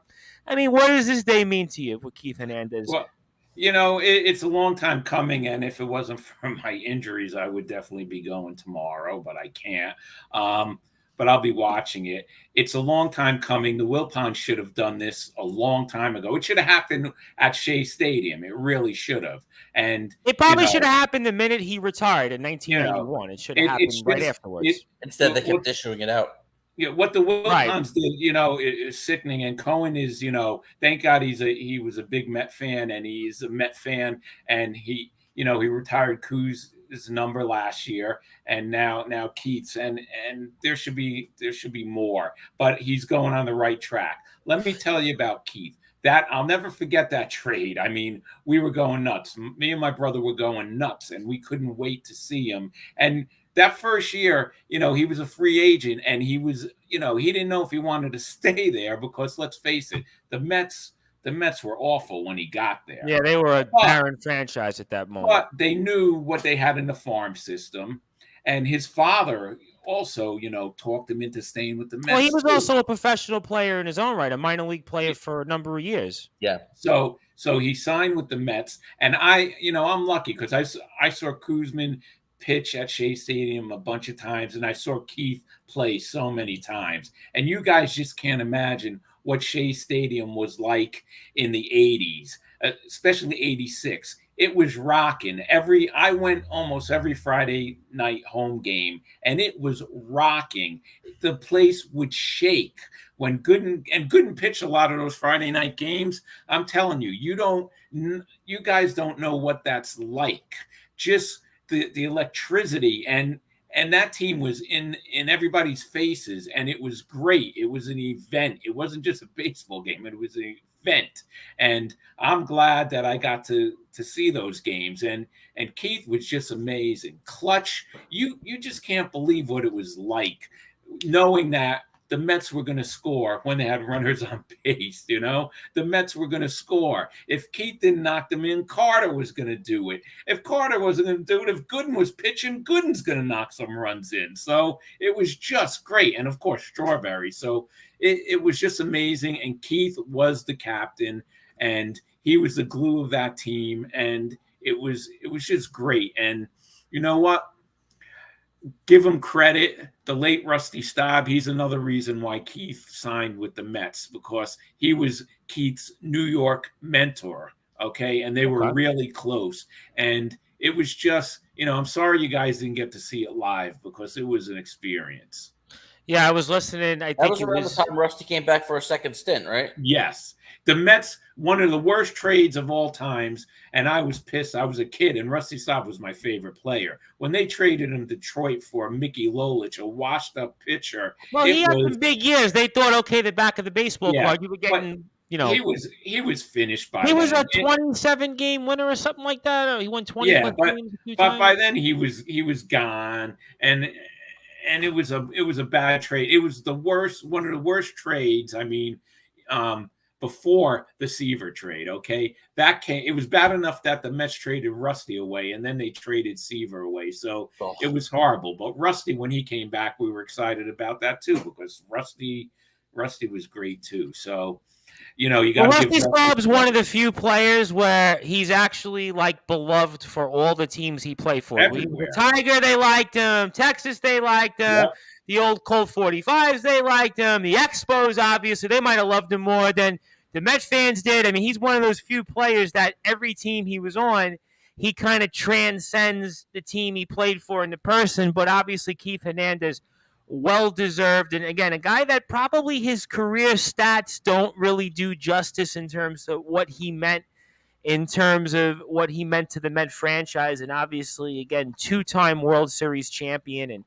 I mean, what does this day mean to you with Keith Hernandez? Well, it's a long time coming, and if it wasn't for my injuries, I would definitely be going tomorrow, but I can't. But I'll be watching it. It's a long time coming. The Wilpons should have done this a long time ago. It should have happened at Shea Stadium. It really should have. And it probably should have happened the minute he retired in 1991. It should have happened right afterwards. Instead, they kept issuing it out. What the Wilpons did, is sickening. And Cohen is, thank God he was a big Met fan, and he's a Met fan, and he retired Kuz's number last year, and now Keith's, and there should be more, but he's going on the right track. Let me tell you about Keith. That I'll never forget that trade. I mean, we were going nuts. Me and my brother were going nuts, and we couldn't wait to see him. And that first year, he was a free agent, and he was, he didn't know if he wanted to stay there because, let's face it, the Mets were awful when he got there. Yeah, they were a barren franchise at that moment. But they knew what they had in the farm system, and his father also, talked him into staying with the Mets. Well, he was also a professional player in his own right, a minor league player for a number of years. Yeah. So he signed with the Mets, and I'm lucky because I saw Kuzman pitch at Shea Stadium a bunch of times, and I saw Keith play so many times. And you guys just can't imagine what Shea Stadium was like in the 80s, especially 86. It was rocking. I went almost every Friday night home game, and it was rocking. The place would shake when Gooden pitched a lot of those Friday night games. I'm telling you, you guys don't know what that's like. Just the electricity, and that team was in everybody's faces, and it was great. It was an event. It wasn't just a baseball game. It was an event, and I'm glad that I got to see those games. And Keith was just amazing. Clutch. You just can't believe what it was like, knowing that the Mets were going to score when they had runners on base. The Mets were going to score. If Keith didn't knock them in, Carter was going to do it. If Carter wasn't going to do it, if Gooden was pitching, Gooden's going to knock some runs in. So it was just great. And of course, Strawberry. So it was just amazing. And Keith was the captain, and he was the glue of that team. And it was just great. And you know what? Give him credit. The late Rusty Staub, he's another reason why Keith signed with the Mets, because he was Keith's New York mentor. Okay. And they were really close. And it was just, I'm sorry you guys didn't get to see it live, because it was an experience. Yeah, I was listening. I think that was around the time Rusty came back for a second stint, right? Yes. The Mets, one of the worst trades of all times, and I was pissed. I was a kid, and Rusty Staub was my favorite player. When they traded him to Detroit for Mickey Lolich, a washed-up pitcher. Well, he had some big years. They thought, okay, the back of the baseball card, you were getting, He was finished by He was a 27-game winner or something like that. Or he won 20 games a few times. By then he was gone, and it was a bad trade. It was one of the worst trades. I mean, before the Seaver trade, okay, it was bad enough that the Mets traded Rusty away, and then they traded Seaver away. So it was horrible. But Rusty, when he came back, we were excited about that too, because Rusty was great too. So, you got Rusty Staub's one of the few players where he's actually beloved for all the teams he played for. Everywhere. The Tiger, they liked him. Texas, they liked him. Yep. The old Colt 45s, they liked him. The Expos, obviously, they might have loved him more than the Mets fans did. I mean, he's one of those few players that every team he was on, he kind of transcends the team he played for in the person. But obviously, Keith Hernandez, well-deserved. And again, a guy that probably his career stats don't really do justice in terms of what he meant to the Met franchise. And obviously, again, two-time World Series champion. And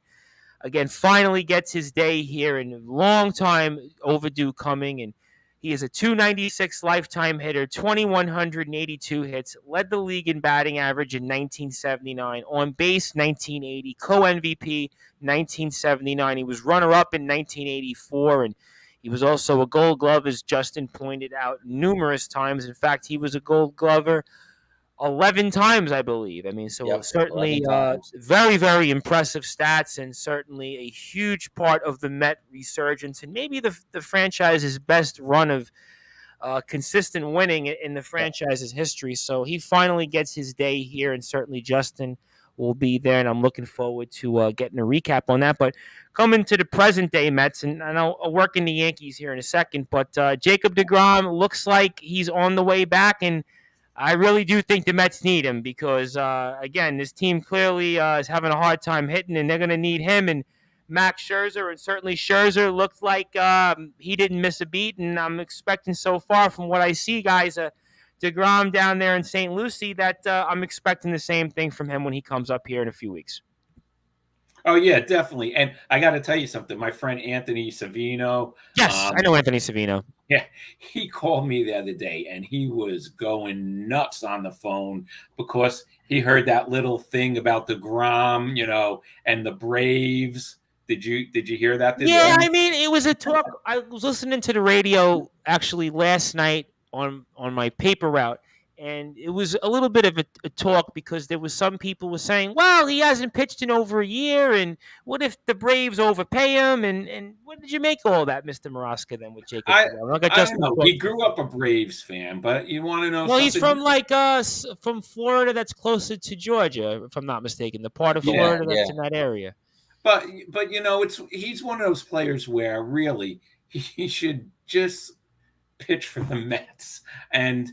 again, finally gets his day here, and long time overdue coming. And he is a .296 lifetime hitter, 2,182 hits, led the league in batting average in 1979, on base 1980, co-MVP 1979. He was runner-up in 1984, and he was also a Gold Glove, as Justin pointed out, numerous times. In fact, he was a Gold Glover 11 times, I believe. I mean, so certainly very, very impressive stats, and certainly a huge part of the Met resurgence, and maybe the franchise's best run of consistent winning in the franchise's history. So he finally gets his day here, and certainly Justin will be there, and I'm looking forward to getting a recap on that. But coming to the present day Mets, and I'll work in the Yankees here in a second, but Jacob deGrom looks like he's on the way back, and I really do think the Mets need him, because, again, this team clearly is having a hard time hitting, and they're going to need him and Max Scherzer. And certainly Scherzer looked like he didn't miss a beat, and I'm expecting so far from what I see, guys, deGrom down there in St. Lucie, that I'm expecting the same thing from him when he comes up here in a few weeks. Oh, yeah, definitely. And I got to tell you something. My friend Anthony Savino. Yes, I know Anthony Savino. Yeah, he called me the other day, and he was going nuts on the phone because he heard that little thing about deGrom, and the Braves. Did you hear that? Yeah, I mean, it was a talk. I was listening to the radio actually last night on my paper route, and it was a little bit of a talk, because there was some people were saying, well, he hasn't pitched in over a year, and what if the Braves overpay him? And what did you make of all that, Mr. Maraska, then with Jacob? I don't know. He grew up a Braves fan, but you want to know Well, something? he's from from Florida that's closer to Georgia, if I'm not mistaken, the part of Florida that's in that area. But he's one of those players where really he should just pitch for the Mets. And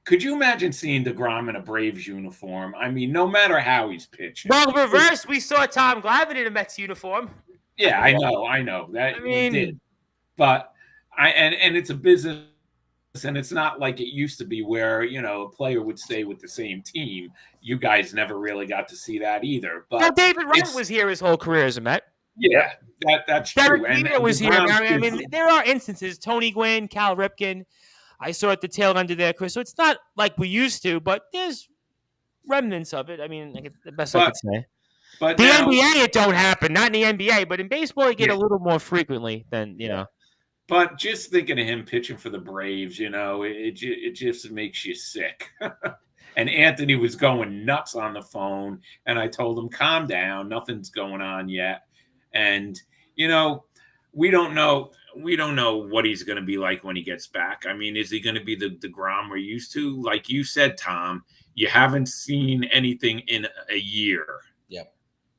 could you imagine seeing deGrom in a Braves uniform? I mean, no matter how he's pitching. Well, reverse, we saw Tom Glavine in a Mets uniform. Yeah, I know that he did. But and it's a business, and it's not like it used to be where a player would stay with the same team. You guys never really got to see that either. But David Wright was here his whole career as a Met. Yeah, that's true. And was here. I mean, there are instances. Tony Gwynn, Cal Ripken, I saw at the tail end of their career. So it's not like we used to, but there's remnants of it. I mean, the best I could say. But the now, NBA, it don't happen. Not in the NBA, but in baseball, you get a little more frequently than you know. But just thinking of him pitching for the Braves, it just makes you sick. And Anthony was going nuts on the phone, and I told him, calm down, nothing's going on yet. And we don't know what he's going to be like when he gets back. I mean, is he going to be the DeGrom we're used to? Like you said, Tom, you haven't seen anything in a year. Yep.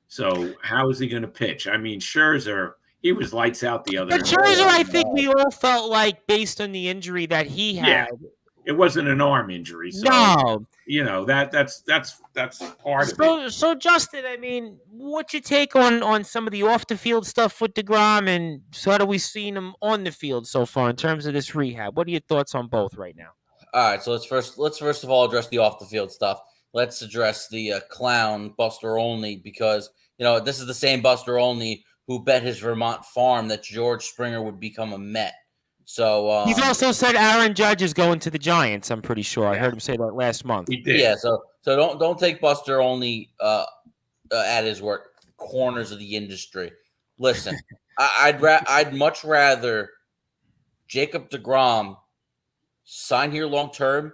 So how is he going to pitch? I mean, Scherzer, he was lights out the other But day. Scherzer, I think we all felt like, based on the injury that he had, it wasn't an arm injury. So, no, that's part of it. So Justin, I mean, what's your take on some of the off the field stuff with DeGrom, and sort of we've seen him on the field so far in terms of this rehab? What are your thoughts on both right now? All right, so let's first of all address the off the field stuff. Let's address the clown Buster Olney, because this is the same Buster Olney who bet his Vermont farm that George Springer would become a Met. So he's also said Aaron Judge is going to the Giants. I'm pretty sure I heard him say that last month. He did. Yeah, so don't take Buster Olney at his word. Corners of the industry. Listen, I'd much rather Jacob deGrom sign here long term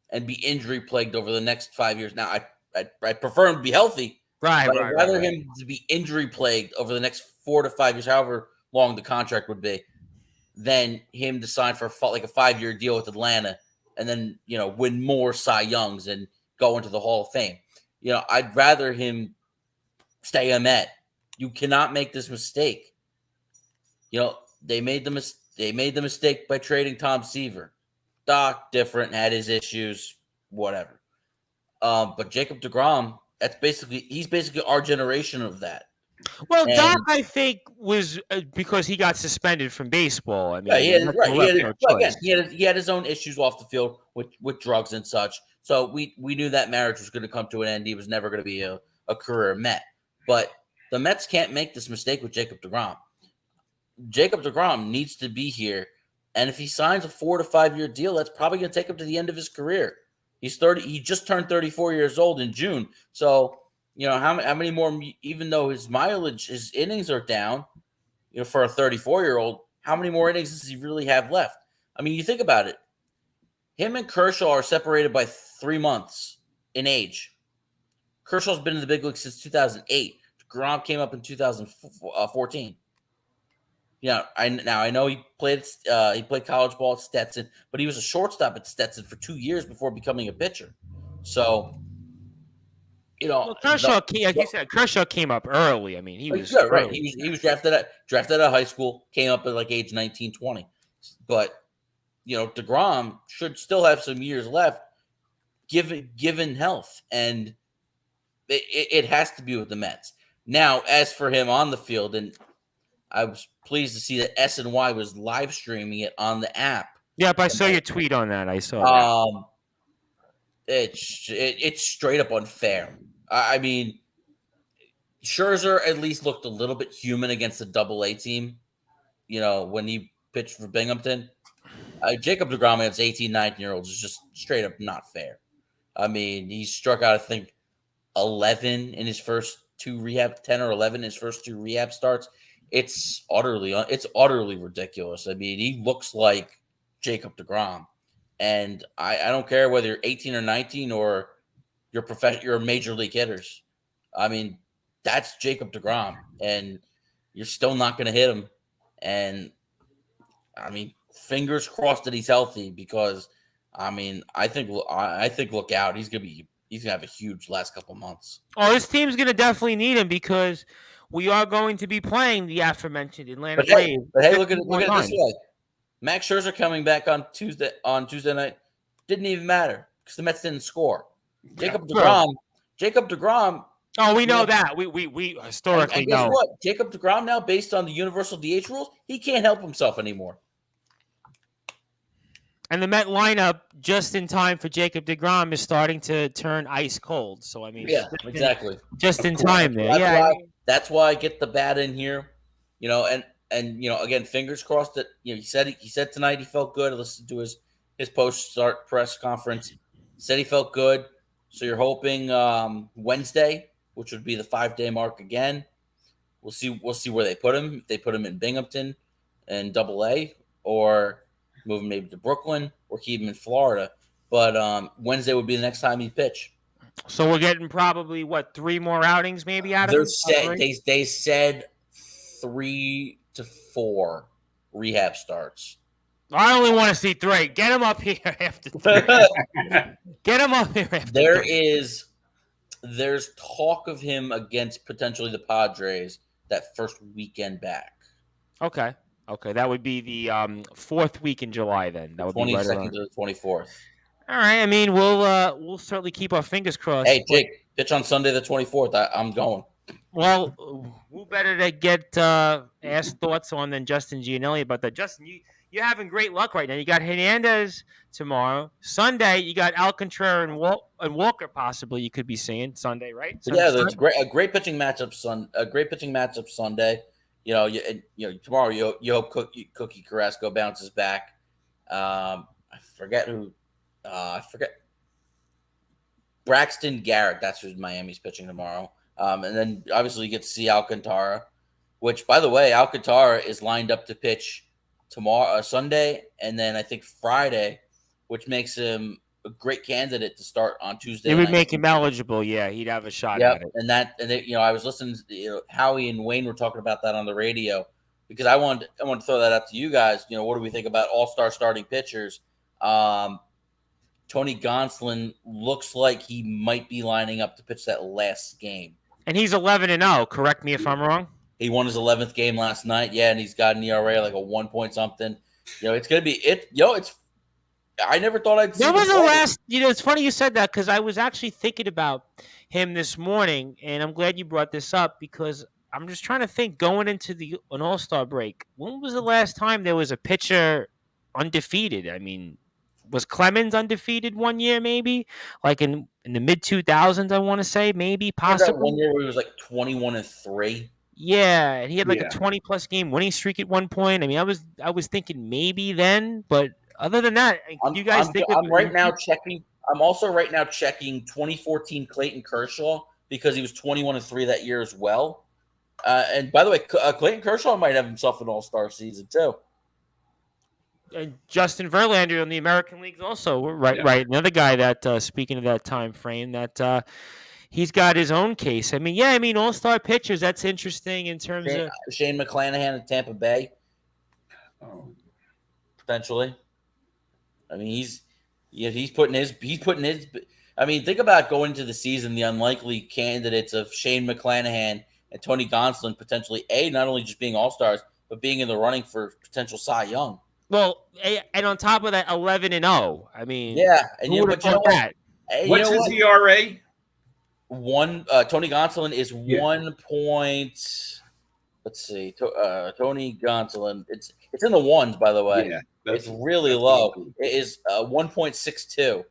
and be injury plagued over the next 5 years. Now, I prefer him to be healthy. Right, I'd rather him to be injury plagued over the next 4 to 5 years, however long the contract would be, than him to sign for like a 5-year deal with Atlanta and then win more Cy Youngs and go into the Hall of Fame. I'd rather him stay a Met. You cannot make this mistake. They made the mistake by trading Tom Seaver. Doc, different, had his issues, whatever. But Jacob deGrom, he's basically our generation of that. Well, Doc, I think, was because he got suspended from baseball. I mean, he had his own issues off the field with drugs and such. So we knew that marriage was going to come to an end. He was never going to be a career Met. But the Mets can't make this mistake with Jacob deGrom. Jacob deGrom needs to be here. And if he signs a 4 to 5 year deal, that's probably going to take him to the end of his career. He's 30. He just turned 34 years old in June. So, how many more, even though his mileage, his innings are down, for a 34-year-old, how many more innings does he really have left? I mean, you think about it. Him and Kershaw are separated by 3 months in age. Kershaw's been in the big league since 2008. DeGrom came up in 2014. I know he played college ball at Stetson, but he was a shortstop at Stetson for 2 years before becoming a pitcher. So, Kershaw, like you said, Kershaw came up early. I mean, he was right. He was drafted out of high school, came up at like age 19, 20. But deGrom should still have some years left, given health, and it has to be with the Mets. Now, as for him on the field, and I was pleased to see that SNY was live streaming it on the app. Yep, I saw your tweet on that. I saw that. It's straight up unfair. I mean, Scherzer at least looked a little bit human against the Double-A team, when he pitched for Binghamton. Jacob deGrom against 18, 19-year-olds is just straight up not fair. I mean, he struck out, I think, 11 in his first 2 rehab, 10 or 11 in his first 2 rehab starts. It's utterly ridiculous. I mean, he looks like Jacob deGrom, and I don't care whether you're 18 or 19 or you're major league hitters. I mean, that's Jacob deGrom, and you're still not going to hit him. And I mean, fingers crossed that he's healthy, because I mean, I think look out, he's gonna have a huge last couple months. Oh, this team's gonna definitely need him, because we are going to be playing the aforementioned Atlanta Braves. But hey, look at it this way. Max Scherzer coming back on Tuesday night didn't even matter because the Mets didn't score. Jacob deGrom. Oh, we know that. We historically and guess know. What? Jacob deGrom now, based on the universal DH rules, he can't help himself anymore. And the Met lineup, just in time for Jacob deGrom, is starting to turn ice cold. So I mean, exactly. Just in time there. That's why I get the bat in here, and again, fingers crossed that he said tonight he felt good. I listened to his post-start press conference. He said he felt good. So you're hoping Wednesday which would be the 5-day mark again. We'll see where they put him. If they put him in Binghamton and AA, or move him maybe to Brooklyn, or keep him in Florida. But Wednesday would be the next time he pitch. So we're getting probably 3 more outings maybe out of him? They said 3 to 4 rehab starts. I only want to see 3. Get him up here after 3. Get him up here after 3. There's talk of him against potentially the Padres that first weekend back. Okay. That would be the 4th week in July then. That would be right around 22nd to the 24th. All right. I mean, we'll certainly keep our fingers crossed. Hey, Jake, pitch on Sunday the 24th. I'm going. Well, who better to get asked thoughts on than Justin Gianelli about that? Justin, you're having great luck right now. You got Hernandez tomorrow. Sunday, you got Alcantara and Walker possibly you could be seeing Sunday, right? There's a great pitching matchup Sunday. Tomorrow you hope Cookie Carrasco bounces back. I forget who. Braxton Garrett. That's who Miami's pitching tomorrow. And then obviously you get to see Alcantara, which, by the way, Alcantara is lined up to pitch tomorrow, Sunday, and then I think Friday, which makes him a great candidate to start on Tuesday. It would make him eligible. Yeah, he'd have a shot at it. I was listening to Howie and Wayne were talking about that on the radio, because I wanted to throw that out to you guys. What do we think about all-star starting pitchers? Tony Gonsolin looks like he might be lining up to pitch that last game. And he's 11-0. Correct me if I'm wrong. He won his 11th game last night. Yeah, and he's got an ERA like a 1 point something. It's gonna be it. It's. I never thought I'd see. There was a last. It's funny you said that, because I was actually thinking about him this morning, and I'm glad you brought this up, because I'm just trying to think, going into an All-Star break, when was the last time there was a pitcher undefeated? I mean, was Clemens undefeated one year, maybe? Like in the mid-2000s, I want to say, maybe, possibly. That one year where he was like 21-3. Yeah, and he had like a 20-plus game winning streak at one point. I mean, I was thinking maybe then, but other than that, you guys think... I'm right now checking. I'm also right now checking 2014 Clayton Kershaw, because he was 21-3 that year as well. And by the way, Clayton Kershaw might have himself an all-star season too. And Justin Verlander in the American League also, right. Another guy that, speaking of that time frame, that he's got his own case. I mean, all-star pitchers, that's interesting in terms of... Shane McClanahan in Tampa Bay. Potentially. I mean, he's putting his... I mean, think about going into the season, the unlikely candidates of Shane McClanahan and Tony Gonsolin potentially, not only just being all-stars, but being in the running for potential Cy Young. Well, and on top of that, 11-0. I mean, and who would have thought that? What's his ERA? Tony Gonsolin is 1 point. Let's see, Tony Gonsolin. It's in the ones, by the way. Yeah, it's really low. It is 1.62.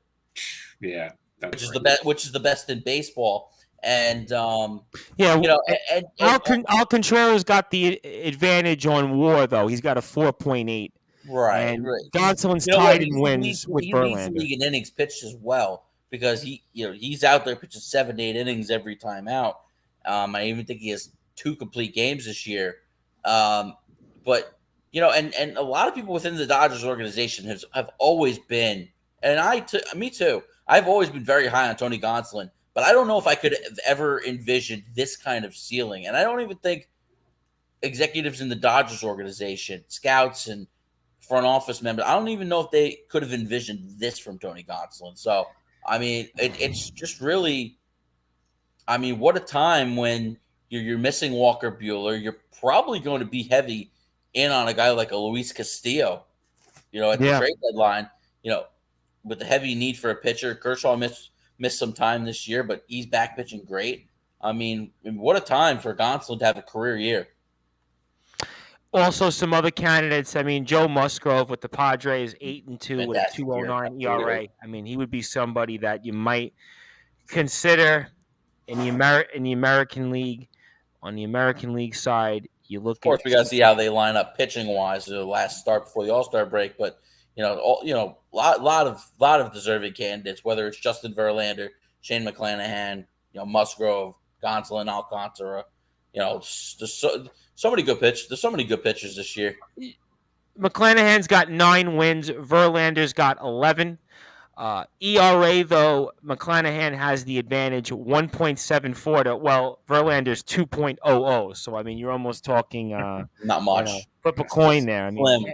Yeah, which is the best. Which is the best in baseball. And Alcantara's got the advantage on WAR, though. He's got a 4.8. Right. And Gonsolin's tied in wins with Verlander. He leads the league in innings pitched as well, because he's out there pitching 7 to 8 innings every time out. I even think he has 2 complete games this year. But and a lot of people within the Dodgers organization have always been, and me too. I've always been very high on Tony Gonsolin, but I don't know if I could have ever envisioned this kind of ceiling. And I don't even think executives in the Dodgers organization, scouts and front office members, I don't even know if they could have envisioned this from Tony Gonsolin. So, I mean, it's just really, I mean, what a time when you're missing Walker Buehler. You're probably going to be heavy in on a guy like a Luis Castillo, at the trade deadline, with the heavy need for a pitcher. Kershaw missed some time this year, but he's back pitching great. I mean, what a time for Gonsolin to have a career year. Also, some other candidates. I mean, Joe Musgrove with the Padres, 8-2 with a 2.09 ERA. I mean, he would be somebody that you might consider in the American League. On the American League side, you look. Of course, we got to see how they line up pitching wise. The last start before the All-Star break, but lot of deserving candidates. Whether it's Justin Verlander, Shane McClanahan, Musgrove, Gonsolin, Alcantara. There's so many good pitchers. There's so many good pitchers this year. McClanahan's got 9 wins. Verlander's got 11. ERA, though, McClanahan has the advantage, 1.74 to, Verlander's 2.00. So, I mean, you're almost talking not much. Flip a coin there. I mean,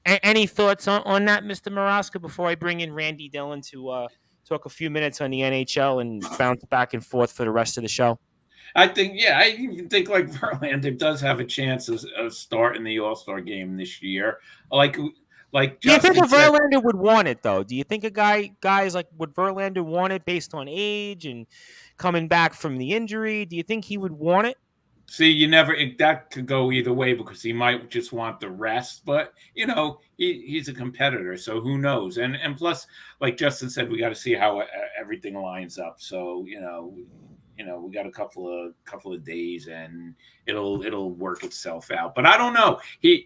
any thoughts on that, Mr. Maraska, before I bring in Randy Dillon to talk a few minutes on the NHL and bounce back and forth for the rest of the show? I even think like Verlander does have a chance of starting the All-Star game this year. Like do you think Verlander would want it, though? Do you think guys like, would Verlander want it based on age and coming back from the injury? Do you think he would want it? See, that could go either way because he might just want the rest, but he's a competitor, so who knows? And plus, like Justin said, we got to see how everything lines up. So we got a couple of days, and it'll work itself out. But I don't know. He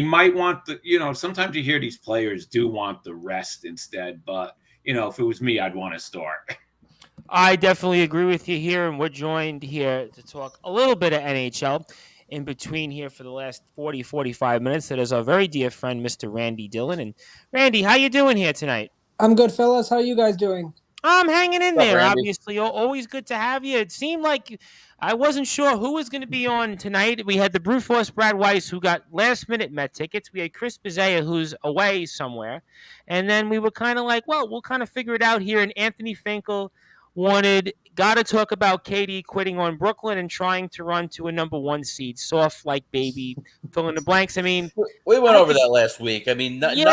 might want sometimes you hear these players do want the rest instead, but if it was me, I'd want to start. I definitely agree with you here, and we're joined here to talk a little bit of NHL in between here for the last 40, 45 minutes. That is our very dear friend, Mr. Randy Dillon. And Randy, how you doing here tonight? I'm good, fellas. How are you guys doing? I'm hanging in there, Randy? obviously. Always good to have you. It seemed like I wasn't sure who was going to be on tonight. We had the Brute Force Brad Weiss, who got last-minute Met tickets. We had Chris Bizea, who's away somewhere. And then we were kind of like, well, we'll kind of figure it out here. And Anthony Finkel got to talk about KD quitting on Brooklyn and trying to run to a number 1 seed. Soft like baby, fill in the blanks. I mean, we went over that last week. I mean, nothing.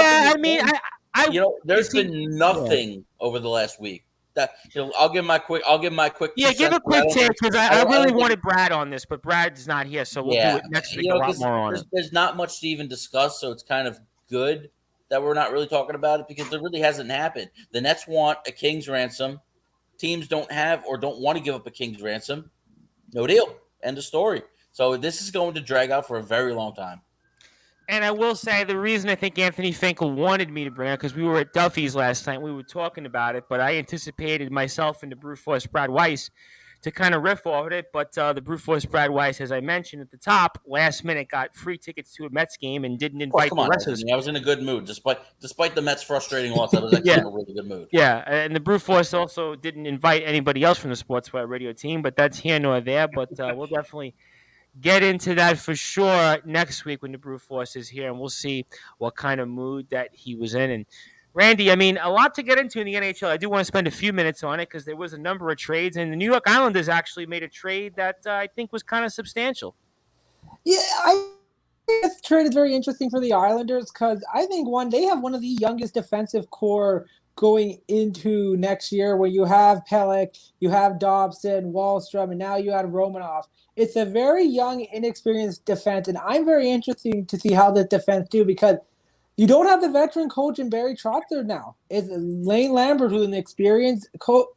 There's been nothing over the last week. That I'll give my quick. Yeah, give a quick take because I really wanted Brad on this, but Brad's not here, so we'll do it next week. A lot more on it. There's not much to even discuss, so it's kind of good that we're not really talking about it because it really hasn't happened. The Nets want a king's ransom. Teams don't have or don't want to give up a king's ransom. No deal. End of story. So this is going to drag out for a very long time. And I will say the reason I think Anthony Finkel wanted me to bring it, because we were at Duffy's last night, we were talking about it, but I anticipated myself and the Brute Force Brad Weiss to kind of riff off it. But the Brute Force Brad Weiss, as I mentioned at the top, last minute got free tickets to a Mets game and didn't invite the rest of us. I was in a good mood. Despite the Mets' frustrating loss, I was actually in a really good mood. Yeah, and the Brute Force also didn't invite anybody else from the Sportswire radio team, but that's here nor there. But we'll definitely get into that for sure next week when the Brute Force is here, and we'll see what kind of mood that he was in. And Randy, I mean, a lot to get into in the NHL. I do want to spend a few minutes on it because there was a number of trades, and the New York Islanders actually made a trade that I think was kind of substantial. Yeah, I think this trade is very interesting for the Islanders because I think, they have one of the youngest defensive core going into next year where you have Pelech, you have Dobson, Wallstrom, and now you have Romanov. It's a very young, inexperienced defense, and I'm very interested to see how this defense do because you don't have the veteran coach in Barry Trotz there now. It's Lane Lambert, who's an experienced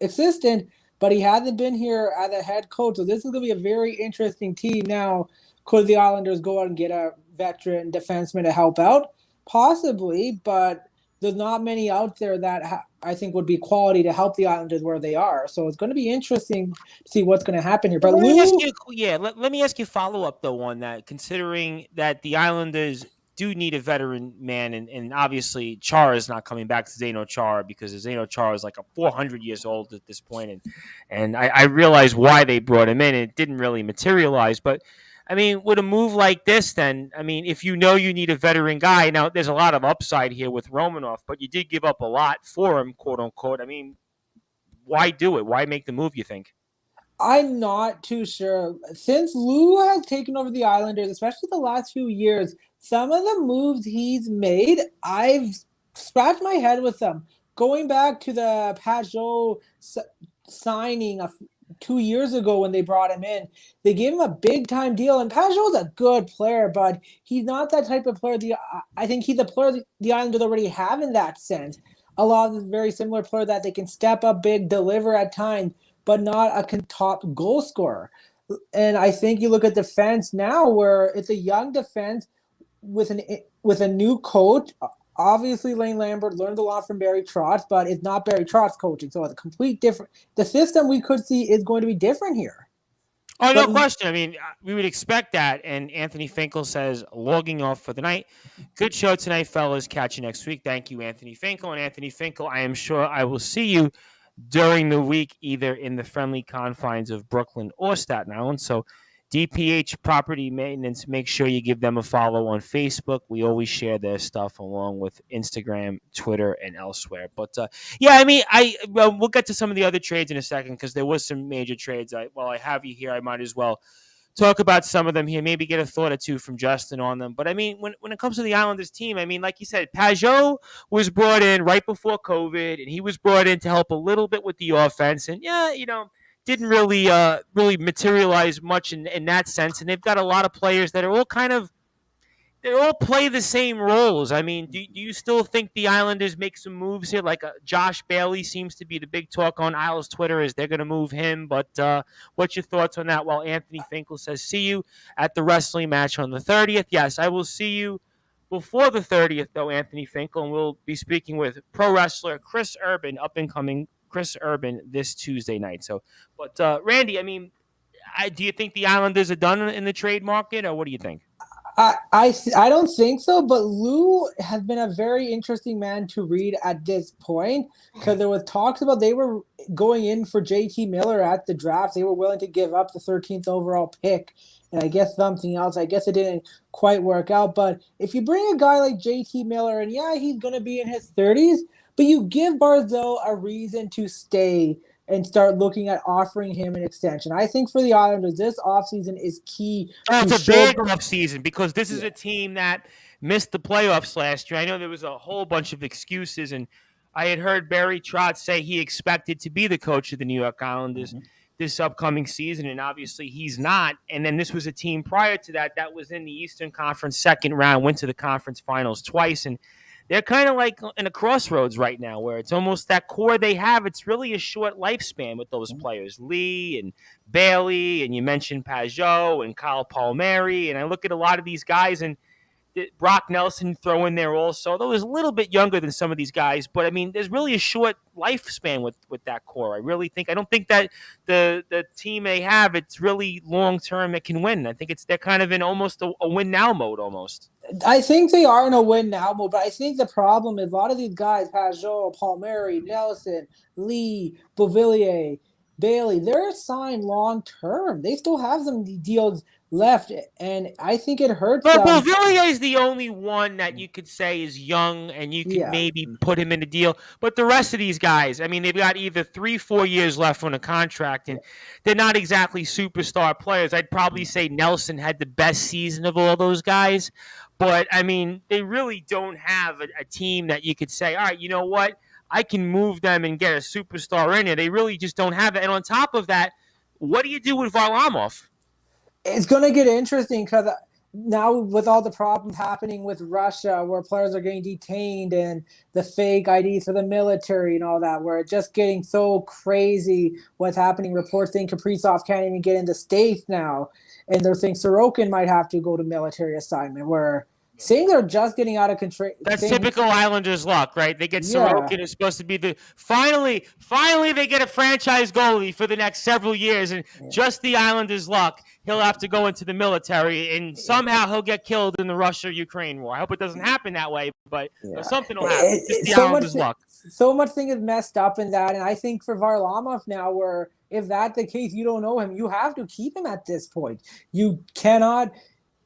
assistant, but he hasn't been here as a head coach. So this is going to be a very interesting team now. Could the Islanders go out and get a veteran defenseman to help out? Possibly, but there's not many out there that I think would be quality to help the Islanders where they are. So it's going to be interesting to see what's going to happen here. But let me ask you a follow-up, though, on that, considering that the Islanders do need a veteran man, and obviously Chara is not coming back to Zdeno Chara because Zdeno Chara is like 400 years old at this point, and I realize why they brought him in. It didn't really materialize, but I mean, with a move like this, then, I mean, if you know you need a veteran guy, now there's a lot of upside here with Romanov, but you did give up a lot for him, quote unquote. I mean, why do it? Why make the move, you think? I'm not too sure. Since Lou has taken over the Islanders, especially the last few years, some of the moves he's made, I've scratched my head with them. Going back to the Pajot signing 2 years ago when they brought him in, they gave him a big-time deal, and Pajot's a good player, but he's not that type of player. I think he's a player the Islanders already have in that sense. A lot of very similar player that they can step up big, deliver at times, but not a top goal scorer. And I think you look at defense now where it's a young defense with a new coach. Obviously, Lane Lambert learned a lot from Barry Trotz, but it's not Barry Trotz coaching. So it's a complete different – the system we could see is going to be different here. Oh, no question. I mean, we would expect that. And Anthony Finkel says, logging off for the night. Good show tonight, fellas. Catch you next week. Thank you, Anthony Finkel. And Anthony Finkel, I am sure I will see you during the week, either in the friendly confines of Brooklyn or Staten Island. So DPH Property Maintenance, make sure you give them a follow on Facebook. We always share their stuff along with Instagram, Twitter, and elsewhere. But yeah, I mean, we'll get to some of the other trades in a second because there was some major trades. While I have you here, I might as well talk about some of them here, maybe get a thought or two from Justin on them. But I mean, when it comes to the Islanders team, I mean, like you said, Pajot was brought in right before COVID, and he was brought in to help a little bit with the offense. And yeah, didn't really materialize much in that sense. And they've got a lot of players that are all they all play the same roles. I mean, do you still think the Islanders make some moves here? Like Josh Bailey seems to be the big talk on Isles Twitter is they're going to move him. But what's your thoughts on that? While Anthony Finkel says, see you at the wrestling match on the 30th. Yes, I will see you before the 30th, though, Anthony Finkel. And we'll be speaking with pro wrestler Chris Urban, up-and-coming Chris Urban, this Tuesday night. But Randy, I mean, do you think the Islanders are done in the trade market, or what do you think? I don't think so, but Lou has been a very interesting man to read at this point because there was talks about they were going in for JT Miller at the draft. They were willing to give up the 13th overall pick and I guess something else. I guess it didn't quite work out. But if you bring a guy like JT Miller, and yeah, he's going to be in his 30s, but you give Barzal a reason to stay and start looking at offering him an extension. I think for the Islanders, this offseason is key. It's a big offseason because this is a team that missed the playoffs last year. I know there was a whole bunch of excuses, and I had heard Barry Trotz say he expected to be the coach of the New York Islanders this upcoming season, and obviously he's not. And then this was a team prior to that was in the Eastern Conference second round, went to the conference finals twice, and they're kind of like in a crossroads right now where it's almost that core they have. It's really a short lifespan with those players, Lee and Bailey, and you mentioned Pajot and Kyle Palmieri. And I look at a lot of these guys, and Brock Nelson throw in there also. Though he's a little bit younger than some of these guys, but I mean, there's really a short lifespan with that core. I don't think that the team they have, it's really long term that can win. I think they're kind of in almost a win now mode almost. I think they are in a win now mode, but I think the problem is a lot of these guys, Pajot, Palmieri, Nelson, Lee, Beauvillier, Bailey, they're signed long term. They still have some deals left, and I think it hurts them. But Beauvillier is the only one that you could say is young, and you could maybe put him in a deal. But the rest of these guys, I mean, they've got either 3-4 years left on a contract, and they're not exactly superstar players. I'd probably say Nelson had the best season of all those guys. But, I mean, they really don't have a team that you could say, all right, you know what? I can move them and get a superstar in it. They really just don't have it. And on top of that, what do you do with Varlamov? It's going to get interesting because now with all the problems happening with Russia where players are getting detained and the fake IDs for the military and all that, where it's just getting so crazy what's happening. Reports saying Kaprizov can't even get in the States now. And they're saying Sorokin might have to go to military assignment where things are just getting out of control. That's typical Islanders luck, right? They get Sorokin, who's supposed to be finally they get a franchise goalie for the next several years, and just the Islanders' luck, he'll have to go into the military, and somehow he'll get killed in the Russia-Ukraine war. I hope it doesn't happen that way, but something will happen. It's just the Islanders' luck. So much thing is messed up in that, and I think for Varlamov now, where if that's the case, you don't know him, you have to keep him at this point. You cannot.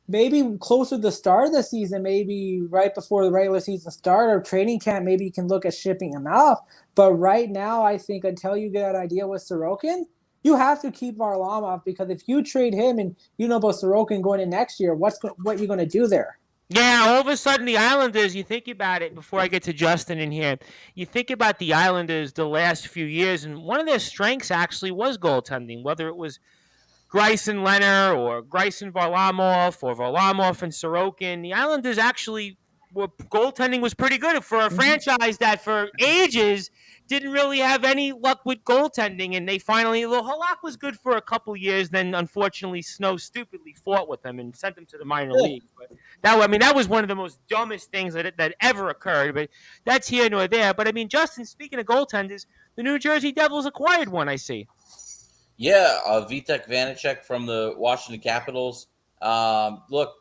Maybe closer to the start of the season, maybe right before the regular season start or training camp, maybe you can look at shipping him off. But right now, I think until you get an idea with Sorokin, you have to keep Varlamov because if you trade him and you know about Sorokin going in next year, what you're going to do there? Yeah, all of a sudden the Islanders, you think about it before I get to Justin in here, you think about the Islanders the last few years, and one of their strengths actually was goaltending, whether it was Greiss and Leonard or Greiss and Varlamov or Varlamov and Sorokin. The Islanders actually goaltending was pretty good for a franchise that for ages didn't really have any luck with goaltending, and they finally, Halak was good for a couple years, then unfortunately Snow stupidly fought with them and sent them to the minor league. But that was one of the most dumbest things that ever occurred, but that's here nor there. But I mean, Justin, speaking of goaltenders, the New Jersey Devils acquired one, I see. Yeah, Vitek Vanacek from the Washington Capitals. Look,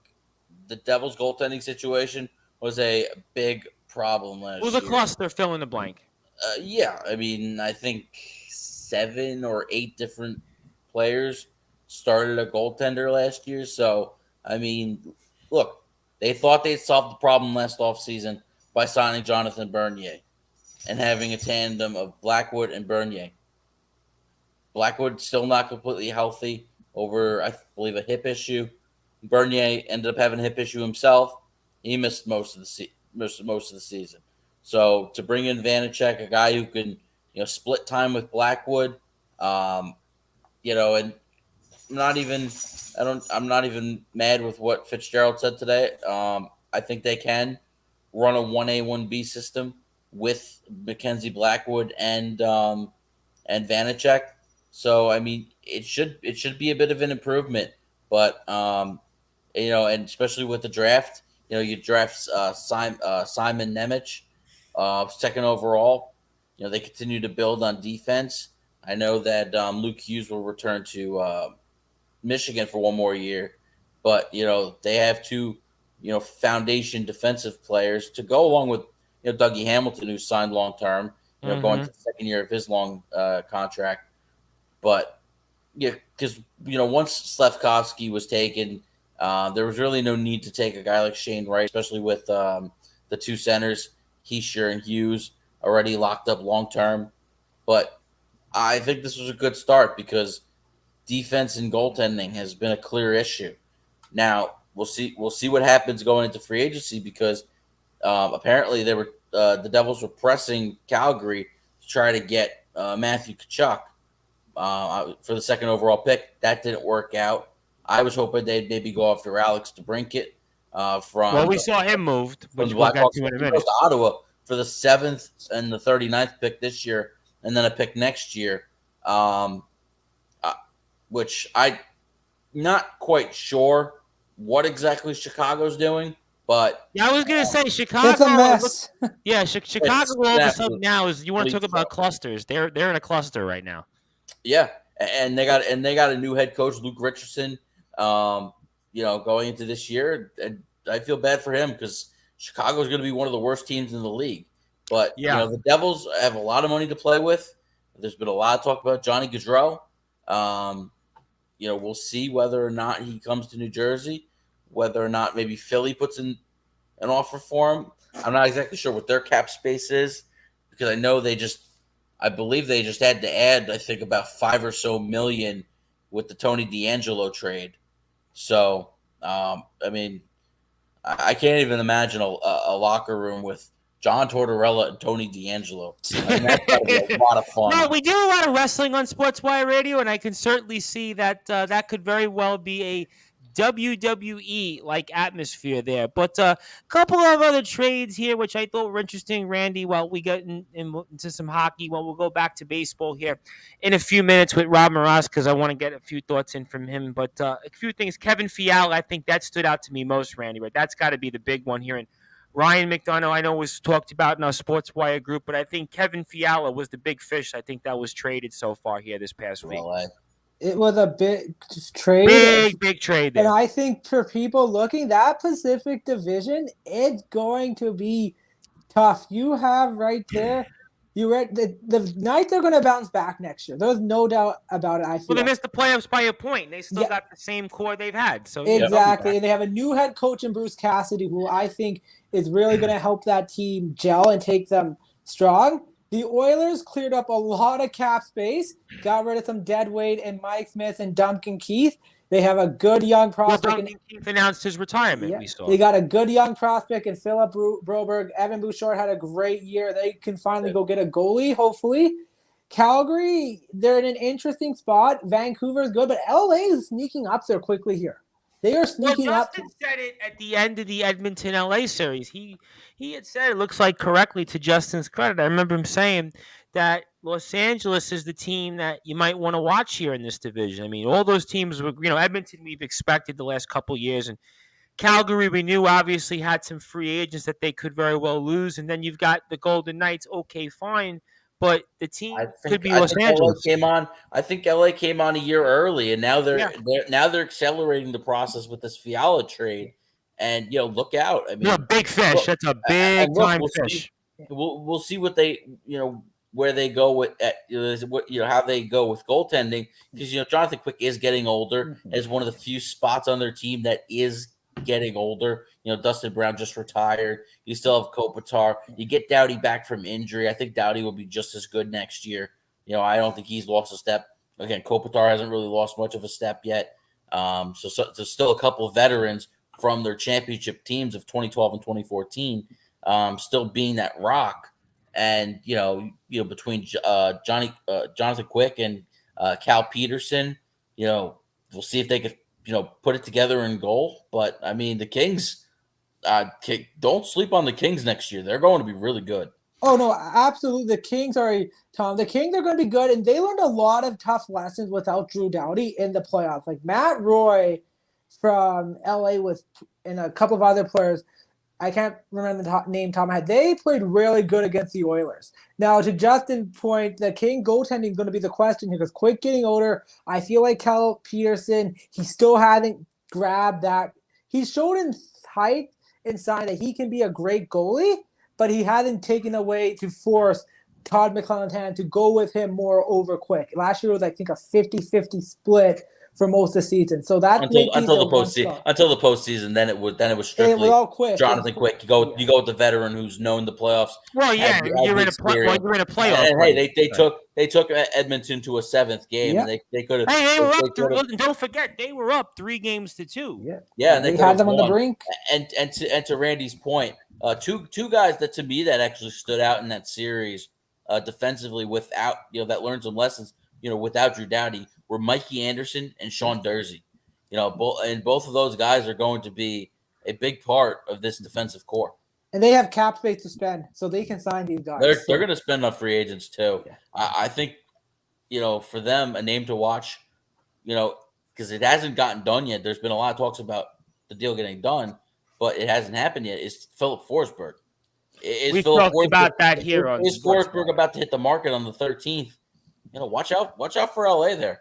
the Devils' goaltending situation was a big problem It was last a year. cluster, fill in the blank. Yeah, I mean, I think 7 or 8 different players started a goaltender last year. So, I mean, look, they thought they'd solved the problem last offseason by signing Jonathan Bernier and having a tandem of Blackwood and Bernier. Blackwood still not completely healthy over, I believe, a hip issue. Bernier ended up having a hip issue himself. He missed most of the season. So to bring in Vanacek, a guy who can split time with Blackwood, um, and I'm not even mad with what Fitzgerald said today. I think they can run a 1A 1B system with Mackenzie Blackwood and Vanacek. So I mean, it should be a bit of an improvement, but and especially with the draft, you draft Simon Nemec, second overall. They continue to build on defense. I know that Luke Hughes will return to Michigan for one more year, but they have two foundation defensive players to go along with Dougie Hamilton, who signed long term. Going to the second year of his long contract. But yeah, because once Slafkovsky was taken, there was really no need to take a guy like Shane Wright, especially with the two centers, Heischer and Hughes, already locked up long term. But I think this was a good start because defense and goaltending has been a clear issue. Now we'll see what happens going into free agency because apparently the Devils were pressing Calgary to try to get Matthew Tkachuk for the second overall pick. That didn't work out. I was hoping they'd maybe go after Alex DeBrincat from. Well, we saw him moved, which we'll get to in a minute. He goes to Ottawa for the 7th and the 39th pick this year, and then a pick next year, which I'm not quite sure what exactly Chicago's doing. But yeah, I was gonna say Chicago. It's a mess. Chicago all of a sudden now is. You want to talk about clusters? They're in a cluster right now. Yeah, and they got a new head coach, Luke Richardson. Going into this year, and I feel bad for him because Chicago is going to be one of the worst teams in the league. But the Devils have a lot of money to play with. There's been a lot of talk about Johnny Gaudreau. We'll see whether or not he comes to New Jersey, whether or not maybe Philly puts in an offer for him. I'm not exactly sure what their cap space is because I believe they just had to add, I think, about $5 or so million with the Tony DeAngelo trade. So, I mean, I can't even imagine a locker room with John Tortorella and Tony DeAngelo. I mean, that's got to be a lot of fun. No, we do a lot of wrestling on Sportswire Radio, and I can certainly see that that could very well be a WWE-like atmosphere there. But a couple of other trades here, which I thought were interesting, Randy, while we get into some hockey. Well, we'll go back to baseball here in a few minutes with Rob Moras because I want to get a few thoughts in from him. But a few things. Kevin Fiala, I think that stood out to me most, Randy. Right? That's got to be the big one here. And Ryan McDonough, I know, was talked about in our Sportswire group, but I think Kevin Fiala was the big fish. I think that was traded so far here this past week. It was a big trade. Big trade there. And I think for people looking, that Pacific Division, it's going to be tough. You have right there, the Knights are going to bounce back next year. There's no doubt about it, I feel. Well, they missed the playoffs by a point. They still got the same core they've had. So exactly. And they have a new head coach in Bruce Cassidy, who I think is really going to help that team gel and take them strong. The Oilers cleared up a lot of cap space, got rid of some dead weight and Mike Smith and Duncan Keith. They have a good young prospect. Well, Duncan Keith announced his retirement. We saw. They got a good young prospect in Philip Broberg. Evan Bouchard had a great year. They can finally go get a goalie, hopefully. Calgary, they're in an interesting spot. Vancouver's good, but LA is sneaking up there quickly here. They are sneaking up. Justin said it at the end of the Edmonton LA series. He had said, it looks like correctly to Justin's credit, I remember him saying that Los Angeles is the team that you might want to watch here in this division. I mean, all those teams were, Edmonton we've expected the last couple of years, and Calgary we knew obviously had some free agents that they could very well lose, and then you've got the Golden Knights, okay, fine, but the team could be I Los think Angeles. I think LA came on a year early, and now they're accelerating the process with this Fiala trade. And look out! I mean, a big fish. Look, That's a big time fish. We'll see what they where they go with how they go with goaltending, because Jonathan Quick is getting older, as one of the few spots on their team that is getting older. Dustin Brown just retired. You still have Kopitar. You get Doughty back from injury. I think Doughty will be just as good next year. I don't think he's lost a step. Again, Kopitar hasn't really lost much of a step yet. So there's still a couple of veterans from their championship teams of 2012 and 2014 still being that rock. And between Jonathan Quick and Cal Peterson, we'll see if they could put it together in goal. But I mean, the Kings, don't sleep on the Kings next year. They're going to be really good. Oh no, absolutely. The Kings are Tom. The Kings are going to be good, and they learned a lot of tough lessons without Drew Doughty in the playoffs. Like Matt Roy from LA and a couple of other players. I can't remember the name top of my head. They played really good against the Oilers. Now, to Justin's point, the King goaltending is going to be the question here because Quick getting older. I feel like Cal Peterson, he still hasn't grabbed that. He's shown in height and sign that he can be a great goalie, but he hasn't taken away to force Todd McClellan to go with him more over Quick. Last year was, I think, a 50-50 split for most of the season. So that until the postseason, then it was strictly Jonathan Quick. You go with the veteran who's known the playoffs. Well, yeah, you're in a playoff. And hey, they took Edmonton to a 7th game, and they could have. Hey, they were up. Don't forget, they were up 3-2. Yeah, and they had them on the brink. And to Randy's point, two guys that to me that actually stood out in that series defensively without that learned some lessons without Drew Doughty were Mikey Anderson and Sean Dursey. Both of those guys are going to be a big part of this defensive core. And they have cap space to spend, so they can sign these guys. They're going to spend on free agents too. Yeah. I think, for them, a name to watch, because it hasn't gotten done yet. There's been a lot of talks about the deal getting done, but it hasn't happened yet. Is Philip Forsberg. We talked about that here. Is Forsberg about to hit the market on the 13th? Watch out for LA there.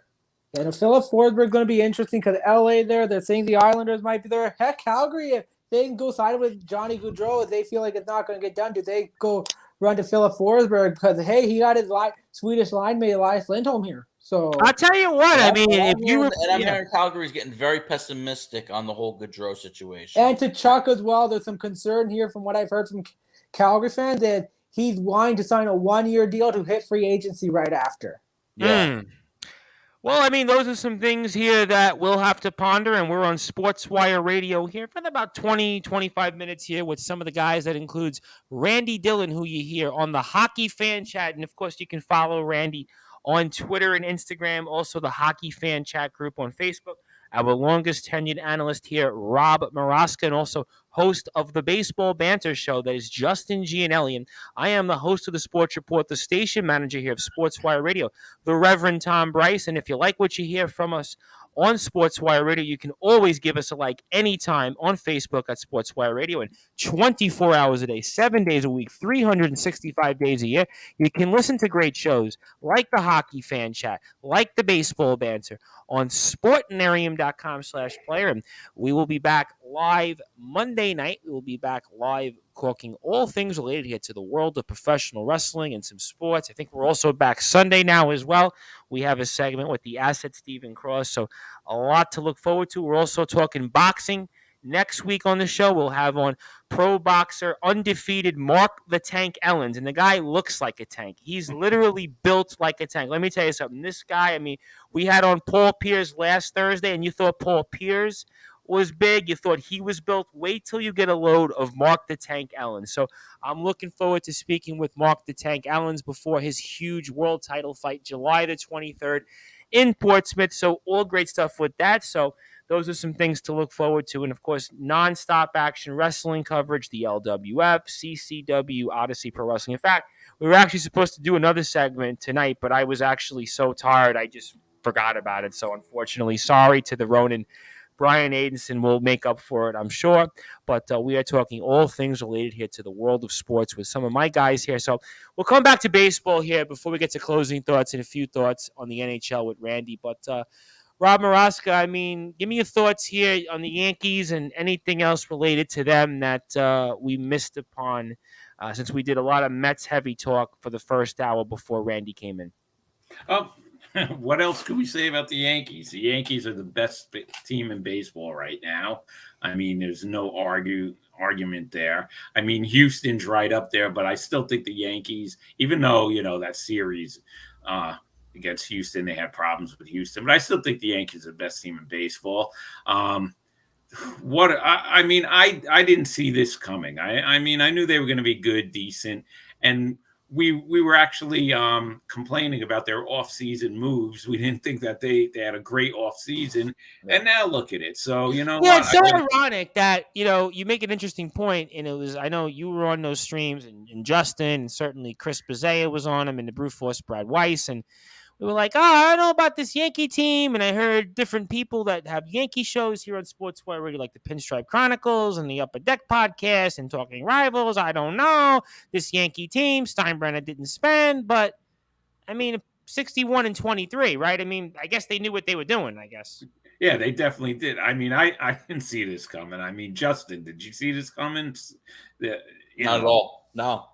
And Philip Forsberg is going to be interesting because LA they're saying the Islanders might be there. Heck, Calgary, if they can go side with Johnny Gaudreau, if they feel like it's not going to get done, do they go run to Philip Forsberg? Because, hey, he got his Swedish line mate Elias Lindholm here. So I'll tell you what, I mean, if you I'm hearing Calgary's getting very pessimistic on the whole Gaudreau situation. And to Chuck as well, there's some concern here from what I've heard from Calgary fans that he's wanting to sign a 1-year deal to hit free agency right after. Yeah. Well, I mean, those are some things here that we'll have to ponder, and we're on Sportswire Radio here for about 20, 25 minutes here with some of the guys. That includes Randy Dillon, who you hear on the Hockey Fan Chat, and of course, you can follow Randy on Twitter and Instagram, also the Hockey Fan Chat group on Facebook. Our longest tenured analyst here, Rob Maraska, and also host of the Baseball Banter Show, that is Justin Gianelli. And I am the host of the Sports Report, the station manager here of Sportswire Radio, the Reverend Tom Bryce. And if you like what you hear from us on Sportswire Radio, you can always give us a like anytime on Facebook at Sportswire Radio. And 24 hours a day, 7 days a week, 365 days a year, you can listen to great shows like the Hockey Fan Chat, like the Baseball Banter on sportinarium.com/player. And we will be back live Monday night. We will be back live talking all things related here to the world of professional wrestling and some sports. I think we're also back Sunday now as well. We have a segment with the Asset Stephen Cross, so a lot to look forward to. We're also talking boxing. Next week on the show, we'll have on pro boxer, undefeated Mark the Tank Ellens. And the guy looks like a tank. He's literally built like a tank. Let me tell you something. This guy, I mean, we had on Paul Pierce last Thursday, and you thought Paul Pierce was big. You thought he was built. Wait till you get a load of Mark the Tank Ellens. So I'm looking forward to speaking with Mark the Tank Ellens before his huge world title fight, July the 23rd in Portsmouth. So all great stuff with that. So those are some things to look forward to. And, of course, nonstop action wrestling coverage, the LWF, CCW, Odyssey Pro Wrestling. In fact, we were actually supposed to do another segment tonight, but I was actually so tired I just forgot about it. So, unfortunately, sorry to the Ronin Brian Adenson will make up for it, I'm sure. But we are talking all things related here to the world of sports with some of my guys here. So we'll come back to baseball here before we get to closing thoughts and a few thoughts on the NHL with Randy. But Rob Maraska, I mean, give me your thoughts here on the Yankees and anything else related to them that we missed upon since we did a lot of Mets heavy talk for the first hour before Randy came in. What else could we say about the Yankees? The Yankees are the best team in baseball right now. I mean, there's no argument there. I mean, Houston's right up there, but I still think the Yankees, even though, that series against Houston, they had problems with Houston, but I still think the Yankees are the best team in baseball. I didn't see this coming. I mean, I knew they were going to be good, decent, and we were actually complaining about their off-season moves. We didn't think that they had a great off-season, and now look at it. So, it's so ironic that, you make an interesting point, and it was, I know you were on those streams, and Justin, and certainly Chris Bazea was on them, and the Brute Force Brad Weiss, and we were like, I don't know about this Yankee team. And I heard different people that have Yankee shows here on Sportswire Radio, like the Pinstripe Chronicles and the Upper Deck podcast and Talking Rivals. I don't know. This Yankee team, Steinbrenner didn't spend. But, I mean, 61-23, right? I mean, I guess they knew what they were doing, I guess. Yeah, they definitely did. I mean, I didn't see this coming. I mean, Justin, did you see this coming? Not at all. No.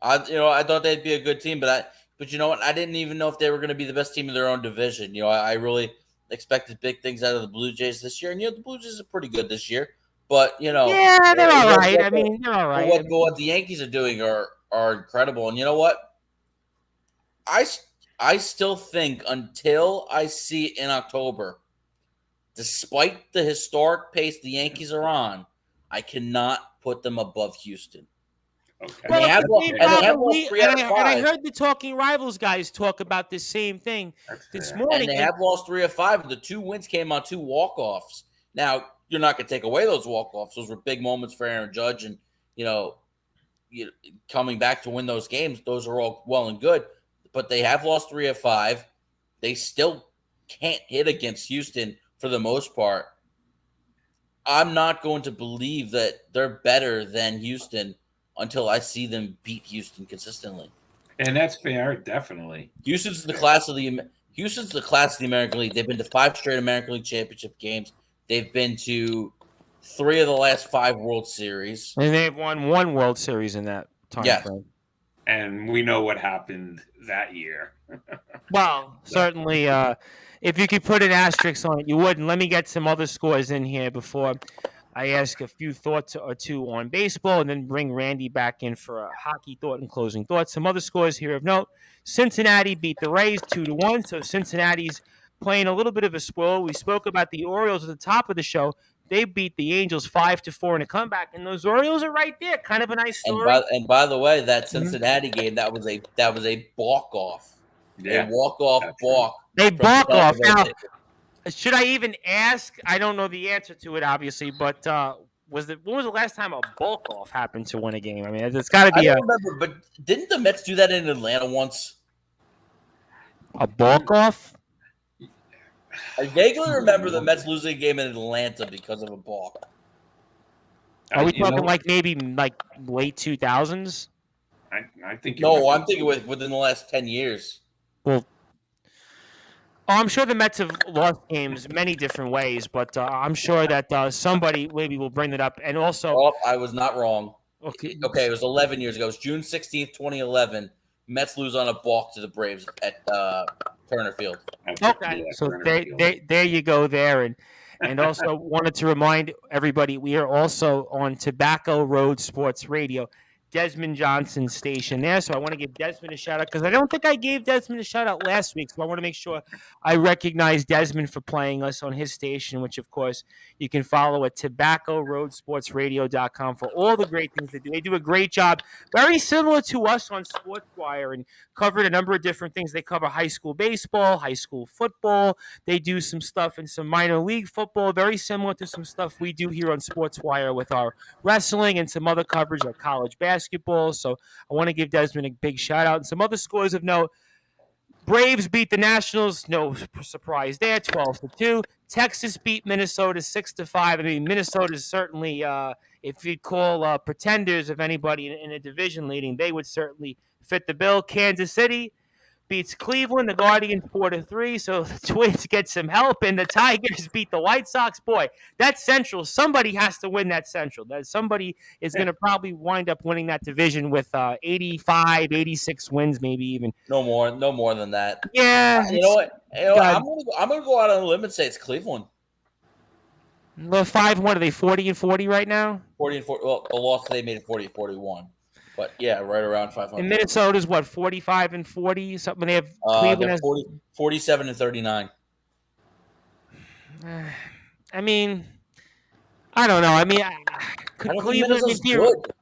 I thought they'd be a good team, but you know what? I didn't even know if they were going to be the best team in their own division. I really expected big things out of the Blue Jays this year. And, the Blue Jays are pretty good this year. But, yeah, they're all right. I mean, they're all right. But what the Yankees are doing are incredible. And you know what? I still think until I see it in October, despite the historic pace the Yankees are on, I cannot put them above Houston. Okay. Well, I heard the Talking Rivals guys talk about the same thing this morning. And they have lost 3 of 5. The 2 wins came on 2 walk-offs. Now, you're not going to take away those walk-offs. Those were big moments for Aaron Judge, and coming back to win those games. Those are all well and good, but they have lost 3 of 5. They still can't hit against Houston for the most part. I'm not going to believe that they're better than Houston until I see them beat Houston consistently. And that's fair, definitely. Houston's the class of the American League. They've been to 5 straight American League championship games. They've been to 3 of the last 5 World Series. And they've won 1 World Series in that time frame. And we know what happened that year. Well, certainly, if you could put an asterisk on it, you would. And let me get some other scores in here before I ask a few thoughts or two on baseball, and then bring Randy back in for a hockey thought and closing thoughts. Some other scores here of note. Cincinnati beat the Rays 2-1, so Cincinnati's playing a little bit of a spoil. We spoke about the Orioles at the top of the show. They beat the Angels 5-4 in a comeback, and those Orioles are right there. Kind of a nice story. And by the way, that Cincinnati game, that was a balk-off. Yeah. A walk-off balk. They balk off. Now, should I even ask? I don't know the answer to it, obviously, but when was the last time a balk off happened to win a game? I mean, it's got to be. I don't remember, but didn't the Mets do that in Atlanta once? A balk off? I vaguely remember the Mets losing a game in Atlanta because of a balk. Are we talking maybe late 2000s? I think. No, I'm thinking within the last 10 years. Well. I'm sure the Mets have lost games many different ways, but I'm sure that somebody maybe will bring it up. And also, I was not wrong. Okay, it was 11 years ago. It was June 16th, 2011. Mets lose on a balk to the Braves at Turner Field. Okay, so there you go there. And also wanted to remind everybody, we are also on Tobacco Road Sports Radio, Desmond Johnson's station there. So I want to give Desmond a shout out because I don't think I gave Desmond a shout out last week. So I want to make sure I recognize Desmond for playing us on his station, which of course you can follow at tobaccoroadsportsradio.com for all the great things they do. They do a great job, very similar to us on Sportzwire, and covered a number of different things. They cover high school baseball, high school football. They do some stuff in some minor league football, very similar to some stuff we do here on Sportswire with our wrestling and some other coverage like college basketball. So I want to give Desmond a big shout out. And some other scores of note. Braves beat the Nationals. No surprise there, 12-2. Texas beat Minnesota 6-5. I mean, Minnesota is certainly, if you'd call pretenders of anybody in a division leading, they would certainly fit the bill. Kansas City beats Cleveland, the Guardians 4-3. So the Twins get some help, and the Tigers beat the White Sox. Boy, that's Central. Somebody has to win that Central. That somebody is going to probably wind up winning that division with 85, 86 wins, maybe even. No more than that. Yeah, you know what? I'm gonna go out on a limb and say it's Cleveland. Well, 5. What are they? 40-40 right now. 40-40. Well, the loss today made it 40-41. But yeah, right around 500. And Minnesota's what, 45-40? Something they have. Cleveland has 47-39. I mean, I don't know. I mean, could Cleveland be good?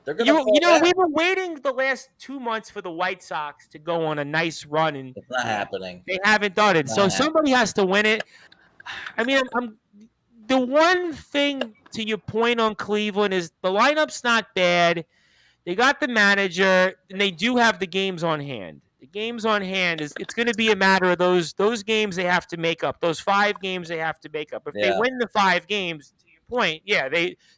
They're gonna we were waiting the last 2 months for the White Sox to go on a nice run, and it's not happening. They haven't done it. So somebody has to win it. I mean, the one thing to your point on Cleveland is the lineup's not bad. They got the manager, and they do have the games on hand. The games on hand it's going to be a matter of those games they have to make up. Those 5 games they have to make up. If they win the 5 games, to your point,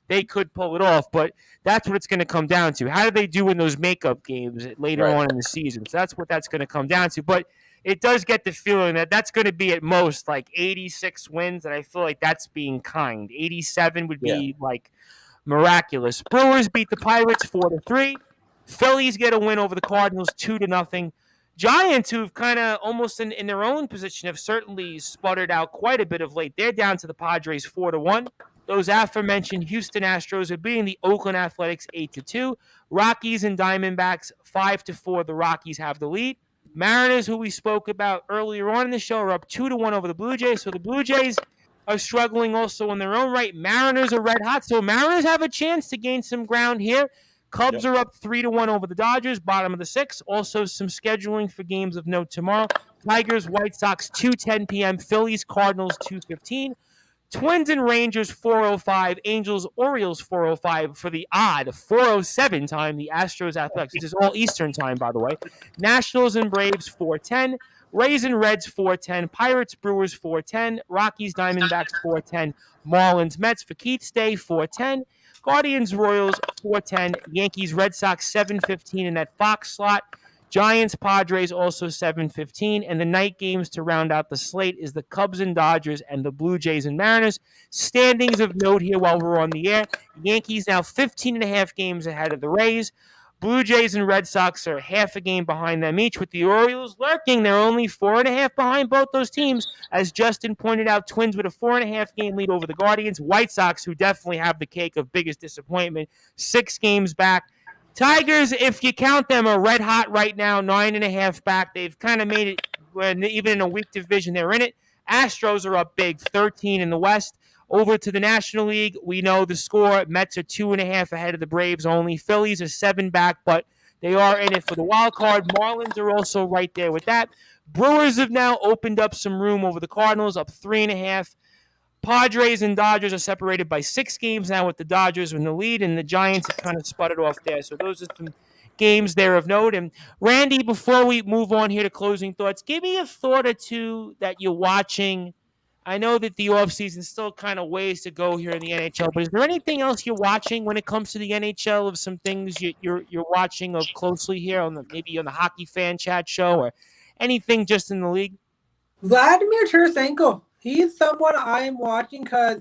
they could pull it off. But that's what it's going to come down to. How do they do in those makeup games later on in the season? So that's what that's going to come down to. But it does get the feeling that that's going to be at most like 86 wins, and I feel like that's being kind. 87 would be like miraculous. Brewers beat the Pirates 4-3. Phillies get a win over the Cardinals 2-0. Giants, who've kind of almost in their own position, have certainly sputtered out quite a bit of late. They're down to the Padres 4-1. Those aforementioned Houston Astros are beating the Oakland Athletics 8-2. Rockies and Diamondbacks 5-4. The Rockies have the lead. Mariners, who we spoke about earlier on in the show, are up 2-1 over the Blue Jays. So the Blue Jays are struggling also in their own right. Mariners are red hot, so Mariners have a chance to gain some ground here. Cubs are up 3-1 over the Dodgers, bottom of the 6th. Also some scheduling for games of note tomorrow. Tigers, White Sox, 2:10 p.m. Phillies, Cardinals, 2:15. Twins and Rangers, 4:05. Angels, Orioles, 4:05. For the odd 4:07 time, the Astros Athletics. This is all Eastern time, by the way. Nationals and Braves, 4:10. Rays and Reds, 4:10. Pirates, Brewers, 4:10. Rockies, Diamondbacks, 4:10. Marlins, Mets for Keith's Day, 4:10. Guardians, Royals, 4:10. Yankees, Red Sox, 7:15 in that Fox slot. Giants, Padres, also 7:15. And the night games to round out the slate is the Cubs and Dodgers and the Blue Jays and Mariners. Standings of note here while we're on the air. Yankees now 15.5 games ahead of the Rays. Blue Jays and Red Sox are half a game behind them each, with the Orioles lurking. They're only 4.5 behind both those teams. As Justin pointed out, Twins with a 4.5 game lead over the Guardians. White Sox, who definitely have the cake of biggest disappointment, 6 games back. Tigers, if you count them, are red hot right now, 9.5 back. They've kind of made it, even in a weak division, they're in it. Astros are up big, 13 in the West. Over to the National League, we know the score. Mets are 2.5 ahead of the Braves only. Phillies are 7 back, but they are in it for the wild card. Marlins are also right there with that. Brewers have now opened up some room over the Cardinals, up 3.5. Padres and Dodgers are separated by 6 games now, with the Dodgers in the lead, and the Giants have kind of sputtered off there. So those are some games there of note. And Randy, before we move on here to closing thoughts, give me a thought or two that you're watching. I know that the offseason still kind of ways to go here in the NHL, but is there anything else you're watching when it comes to the NHL, of some things you're watching of closely here on maybe on the Hockey Fan Chat show, or anything just in the league? Vladimir Tarasenko. He's someone I am watching because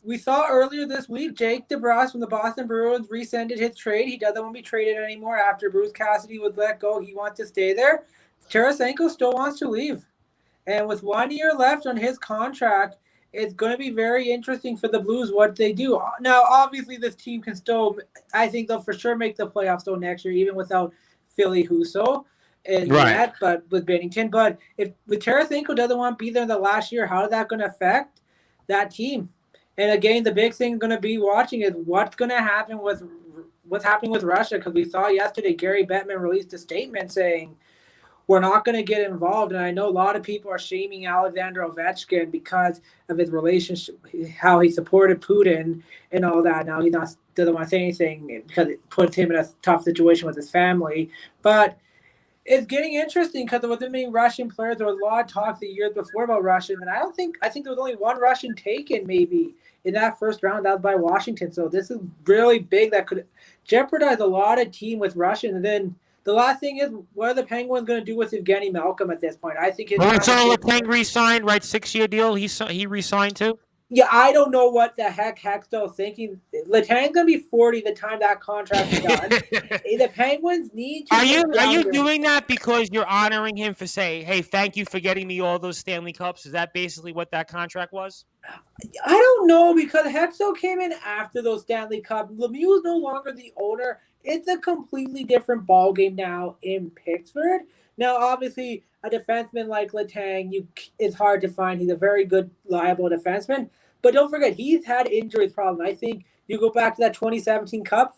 we saw earlier this week Jake DeBrusk from the Boston Bruins rescinded his trade. He doesn't want to be traded anymore after Bruce Cassidy was let go. He wants to stay there. Tarasenko still wants to leave. And with 1 year left on his contract, it's going to be very interesting for the Blues what they do. Now, obviously, this team can still, I think they'll for sure make the playoffs still next year, even without Philly Husso and that, but with Bennington. But if Tarasenko doesn't want to be there in the last year, how is that going to affect that team? And again, the big thing going to be watching is what's going to happen with what's happening with Russia, because we saw yesterday Gary Bettman released a statement saying, we're not going to get involved. And I know a lot of people are shaming Alexander Ovechkin because of his relationship, how he supported Putin and all that. Now he doesn't want to say anything because it puts him in a tough situation with his family. But It's getting interesting because with the main Russian players, there was a lot of talk the years before about Russian, and I think there was only one Russian taken maybe in that first round. That was by Washington. So this is really big. That could jeopardize a lot of team with Russian. And then the last thing is, what are the Penguins going to do with Evgeny Malcolm at this point? I think his Letang re-signed, right? 6-year deal. He re-signed too. Yeah, I don't know what the heck Hextall's thinking. Letang's gonna be 40 the time that contract is done. The Penguins need to. Are you doing that because you're honoring him for saying, "Hey, thank you for getting me all those Stanley Cups"? Is that basically what that contract was? I don't know because Hextall came in after those Stanley Cups. Lemieux is no longer the owner. It's a completely different ballgame now in Pittsburgh. Now, obviously, a defenseman like Letang, it's hard to find. He's a very good, reliable defenseman. But don't forget, he's had injuries problems. I think you go back to that 2017 Cup,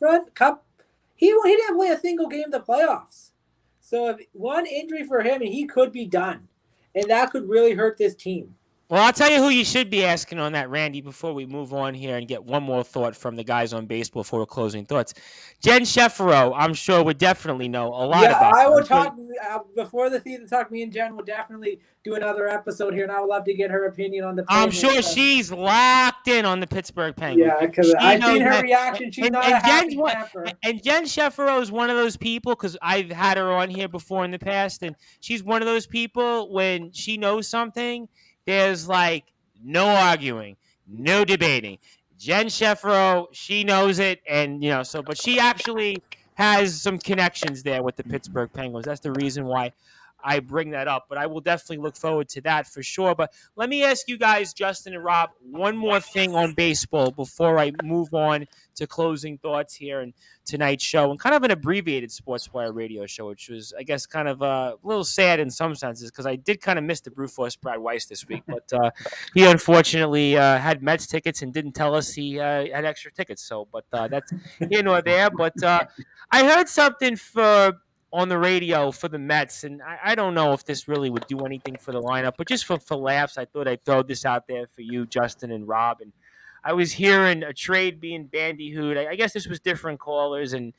he didn't play a single game in the playoffs. So if one injury for him, and he could be done. And that could really hurt this team. Well, I'll tell you who you should be asking on that, Randy, before we move on here and get one more thought from the guys on baseball before closing thoughts. Jen Shefero, I'm sure, would definitely know a lot about I will talk before the season. Me and Jen will definitely do another episode here, and I would love to get her opinion on the Penguins. I'm sure she's locked in on the Pittsburgh Penguins. Yeah, because I've seen her reaction. She's not a happy camper. And Jen Shefero is one of those people, because I've had her on here before in the past, and she's one of those people when she knows something, there's like no arguing, no debating. Jen Shefero, she knows it, and but she actually has some connections there with the Pittsburgh Penguins. That's the reason why I bring that up, but I will definitely look forward to that for sure. But let me ask you guys, Justin and Rob, one more thing on baseball before I move on to closing thoughts here in tonight's show, and kind of an abbreviated Sportswire radio show, which was, I guess, kind of a little sad in some senses because I did kind of miss the Brewforce Brad Weiss this week, but he unfortunately had Mets tickets and didn't tell us he had extra tickets. So, but that's here nor there. But I heard something on the radio for the Mets, and I don't know if this really would do anything for the lineup, but just for laughs, I thought I'd throw this out there for you, Justin and Rob. And I was hearing a trade being bandyhooed. I guess this was different callers, and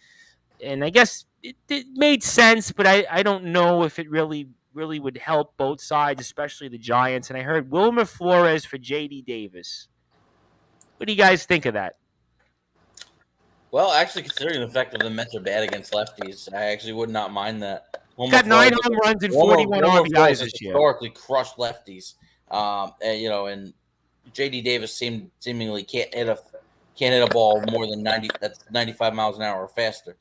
I guess it made sense, but I don't know if it really would help both sides, especially the Giants. And I heard Wilmer Flores for J.D. Davis. What do you guys think of that? Well, actually, considering the fact that the Mets are bad against lefties, I actually would not mind that. He's got 9 home runs and 41 RBIs this year. Historically crushed lefties, and J.D. Davis seemingly can't hit a ball more than 95 miles an hour or faster.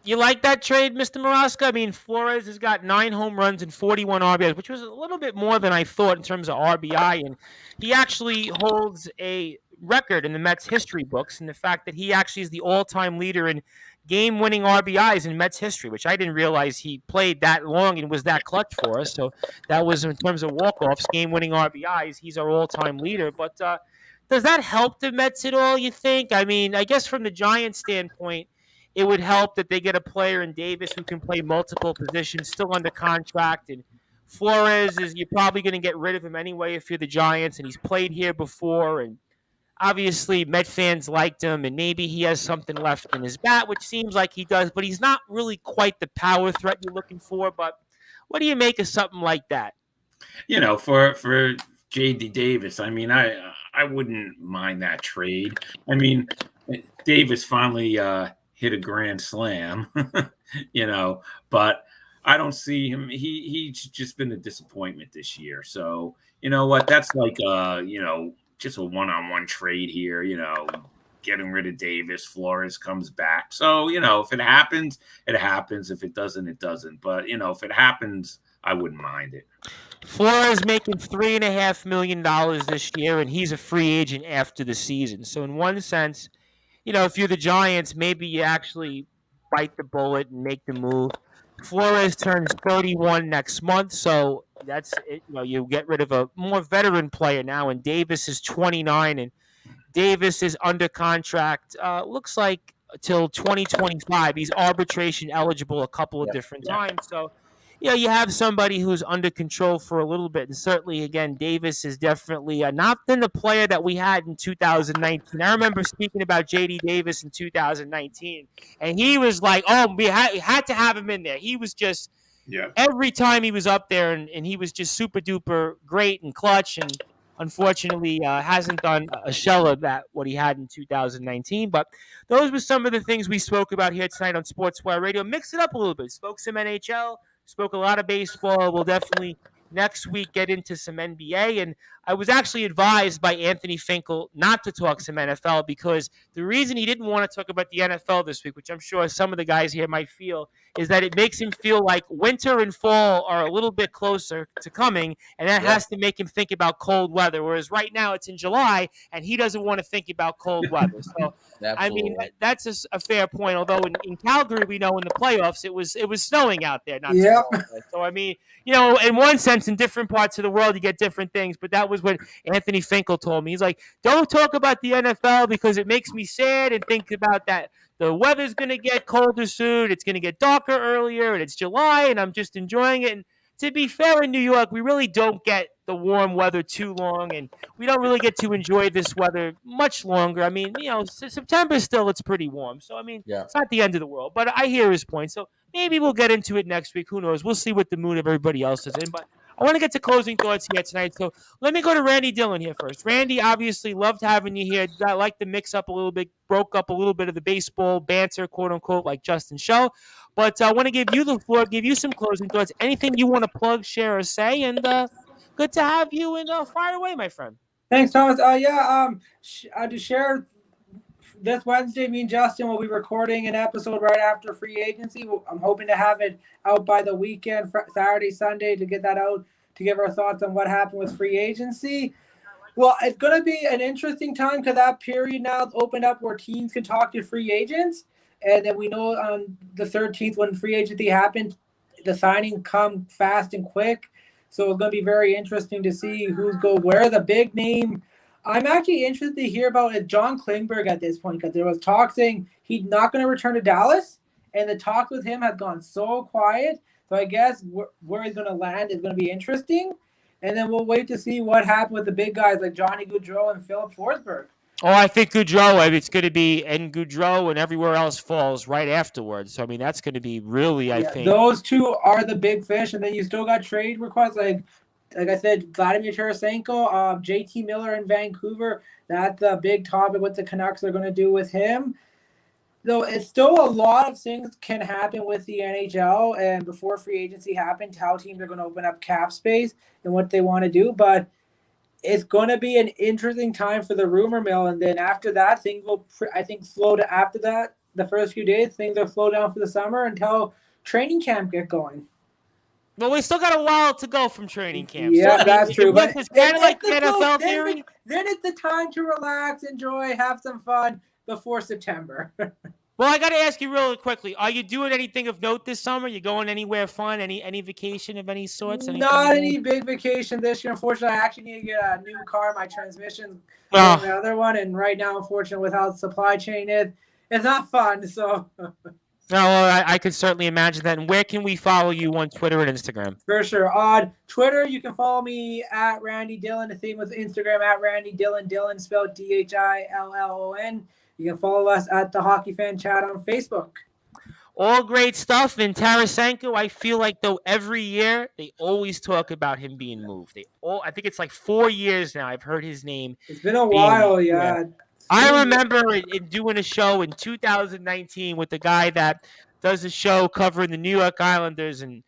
You like that trade, Mr. Maraska? I mean, Flores has got 9 home runs and 41 RBIs, which was a little bit more than I thought in terms of RBI, and he actually holds a record in the Mets history books, and the fact that he actually is the all-time leader in game-winning RBIs in Mets history, which I didn't realize he played that long and was that clutch for us. So that was in terms of walk-offs, game-winning RBIs. He's our all-time leader. But does that help the Mets at all, you think? I mean, I guess from the Giants' standpoint, it would help that they get a player in Davis who can play multiple positions, still under contract, and Flores you're probably going to get rid of him anyway if you're the Giants, and he's played here before, and obviously, Met fans liked him, and maybe he has something left in his bat, which seems like he does, but he's not really quite the power threat you're looking for. But what do you make of something like that? For J.D. Davis, I mean, I wouldn't mind that trade. I mean, Davis finally hit a grand slam, but I don't see him. He's just been a disappointment this year. So, you know what? That's like, just a one-on-one trade here, getting rid of Davis. Flores comes back. So, if it happens, it happens. If it doesn't, it doesn't. But, if it happens, I wouldn't mind it. Flores making $3.5 million this year, and he's a free agent after the season. So in one sense, if you're the Giants, maybe you actually bite the bullet and make the move. Flores turns 31 next month, so that's it. You get rid of a more veteran player now, and Davis is 29, and Davis is under contract. Looks like till 2025. He's arbitration eligible a couple of different times. So you have somebody who's under control for a little bit. And certainly, again, Davis is definitely not been the player that we had in 2019. I remember speaking about J.D. Davis in 2019, and he was like, oh, we had to have him in there. He was just every time he was up there, and he was just super duper great and clutch. And unfortunately, hasn't done a shell of that what he had in 2019. But those were some of the things we spoke about here tonight on Sportswire Radio. Mix it up a little bit. Spoke some NHL, spoke a lot of baseball. We'll definitely next week get into some NBA. And I was actually advised by Anthony Finkel not to talk some NFL because the reason he didn't want to talk about the NFL this week, which I'm sure some of the guys here might feel, is that it makes him feel like winter and fall are a little bit closer to coming, and that has to make him think about cold weather. Whereas right now it's in July, and he doesn't want to think about cold weather. So, I mean, that's a fair point. Although in Calgary, we know in the playoffs it was snowing out there. Not too long ago. So, I mean, in one sense, in different parts of the world, you get different things. But that was what Anthony Finkel told me. He's like, don't talk about the NFL because it makes me sad and think about that. The weather's going to get colder soon. It's going to get darker earlier, and it's July, and I'm just enjoying it. And to be fair, in New York, we really don't get the warm weather too long, and we don't really get to enjoy this weather much longer. I mean, September still, it's pretty warm. So, I mean, it's not the end of the world. But I hear his point. So maybe we'll get into it next week. Who knows? We'll see what the mood of everybody else is in. But I want to get to closing thoughts here tonight. So let me go to Randy Dillon here first. Randy, obviously, loved having you here. I like the mix up a little bit, broke up a little bit of the baseball banter, quote unquote, like Justin Show. But I want to give you the floor, give you some closing thoughts. Anything you want to plug, share, or say. And good to have you, and fire away, my friend. Thanks, Thomas. To share this Wednesday, me and Justin will be recording an episode right after free agency. I'm hoping to have it out by the weekend, Saturday, Sunday, to get that out, to give our thoughts on what happened with free agency. Well, it's going to be an interesting time because that period now opened up where teams can talk to free agents. And then we know on the 13th when free agency happened, the signing come fast and quick. So it's going to be very interesting to see who's go where. The big name I'm actually interested to hear about is John Klingberg at this point, because there was talk saying he's not going to return to Dallas, and the talk with him has gone so quiet. So I guess where he's going to land is going to be interesting. And then we'll wait to see what happened with the big guys like Johnny Gaudreau and Philip Forsberg. Oh, I think Gaudreau, it's going to be, and Gaudreau and everywhere else falls right afterwards. So, I mean, that's going to be really, I think. Those two are the big fish. And then you still got trade requests like I said, Vladimir Tarasenko, JT Miller in Vancouver. That's a big topic what the Canucks are going to do with him. Though it's still a lot of things can happen with the NHL, and before free agency happens, how teams are going to open up cap space and what they want to do. But it's going to be an interesting time for the rumor mill. And then after that, things will, I think, slow down. After that, the first few days, things will slow down for the summer until training camp get going. Well, we still got a while to go from training camp. Yeah, so, that's true. But it's kind of like the NFL theory. Then it's the time to relax, enjoy, have some fun before September. Well, I got to ask you really quickly. Are you doing anything of note this summer? You going anywhere fun? Any vacation of any sorts? Not any big vacation this year. Unfortunately, I actually need to get a new car. My transmission another one. And right now, unfortunately, with how the supply chain is, it's not fun. So... No, well, I could certainly imagine that. And where can we follow you on Twitter and Instagram? For sure. On Twitter, you can follow me at Randy Dillon. The same with Instagram at Randy Dillon. Dillon spelled DILLON. You can follow us at the Hockey Fan Chat on Facebook. All great stuff. And Tarasenko, I feel like, though, every year they always talk about him being moved. I think it's like 4 years now I've heard his name. It's been a while, yeah. I remember doing a show in 2019 with the guy that does a show covering the New York Islanders, and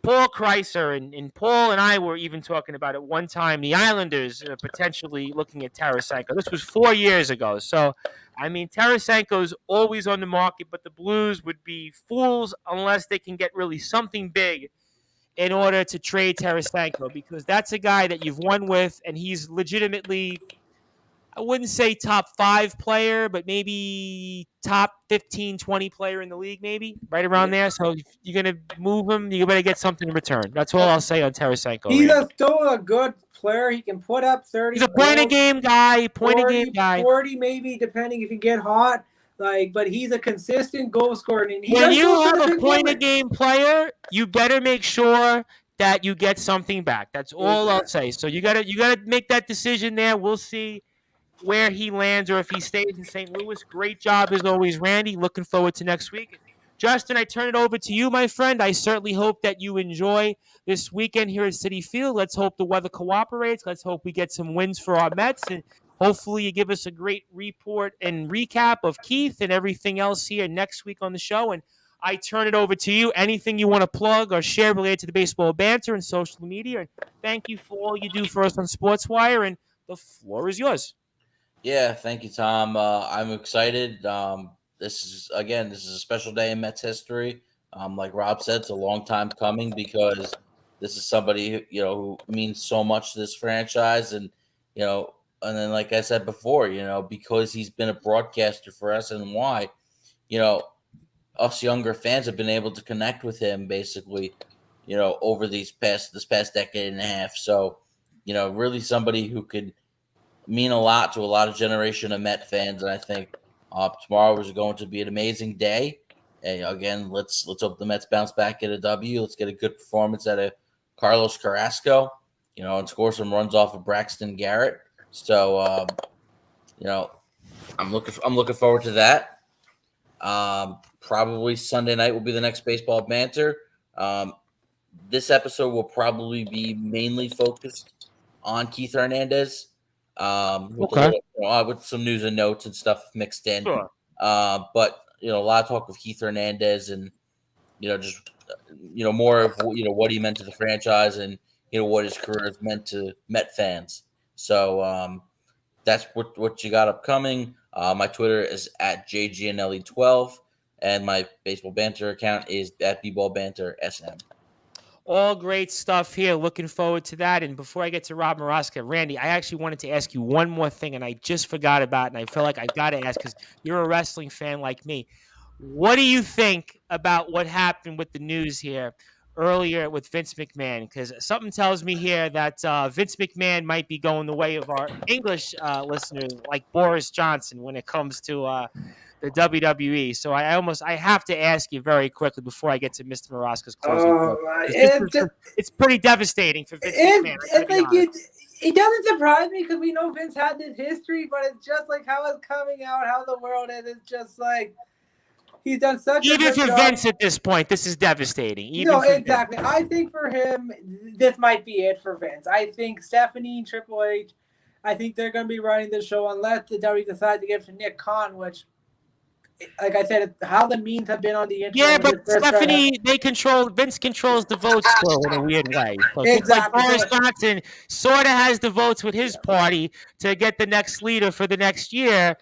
Paul Kreiser, and Paul and I were even talking about it one time, the Islanders potentially looking at Tarasenko. This was 4 years ago. So, I mean, Tarasenko's always on the market, but the Blues would be fools unless they can get really something big in order to trade Tarasenko, because that's a guy that you've won with, and he's legitimately... I wouldn't say top 5 player, but maybe top 15, 20 player in the league, maybe right around there. So if you're going to move him, you better get something in return. That's all I'll say on Tarasenko. He's still a good player. He can put up 30. He's a point-a-game guy, 40 maybe, depending if you get hot. But he's a consistent goal scorer. And when you have a point-a-game player, you better make sure that you get something back. That's all I'll say. So you gotta make that decision there. We'll see where he lands or if he stays in St. Louis. Great job as always, Randy. Looking forward to next week. Justin, I turn it over to you, my friend. I certainly hope that you enjoy this weekend here at Citi Field. Let's hope the weather cooperates. Let's hope we get some wins for our Mets, and hopefully you give us a great report and recap of Keith and everything else here next week on the show. And I turn it over to you. Anything you want to plug or share related to the baseball banter and social media. And thank you for all you do for us on Sportswire, and the floor is yours. Yeah, thank you, Tom. I'm excited. This is a special day in Mets history. Like Rob said, it's a long time coming because this is somebody who means so much to this franchise, and and then like I said before, because he's been a broadcaster for SNY, us younger fans have been able to connect with him basically, over this past decade and a half. So, really somebody who could mean a lot to a lot of generation of Met fans, and I think tomorrow is going to be an amazing day. And again, let's hope the Mets bounce back, get a W. Let's get a good performance out of Carlos Carrasco, and score some runs off of Braxton Garrett. So, I'm looking forward to that. Probably Sunday night will be the next baseball banter. This episode will probably be mainly focused on Keith Hernandez. With some news and notes and stuff mixed in. Sure. But a lot of talk with Keith Hernandez, and more of what he meant to the franchise, and what his career has meant to Met fans. So that's what you got upcoming. My Twitter is at JGNLE12, and my baseball banter account is at bballbantersm. All great stuff here. Looking forward to that. And before I get to Rob Maraska, Randy, I actually wanted to ask you one more thing, and I just forgot about it, and I feel like I've got to ask because you're a wrestling fan like me. What do you think about what happened with the news here earlier with Vince McMahon? Because something tells me here that Vince McMahon might be going the way of our English listeners like Boris Johnson when it comes to the WWE. So I have to ask you very quickly before I get to Mr. Maraska's closing. It's pretty devastating for Vince McMahon. It doesn't surprise me because we know Vince had this history, but it's just like how it's coming out, how the world is. It's just like he's done such even a good for job. Vince at this point, this is devastating. Exactly. I think for him, this might be it for Vince. I think Stephanie and Triple H, I think they're going to be running the show unless the WWE decide to give it to Nick Khan, which, like I said, how the memes have been on the internet. Yeah, but Stephanie, Vince controls the votes still in a weird way. So exactly. Like Boris Johnson sort of has the votes with his party to get the next leader for the next year.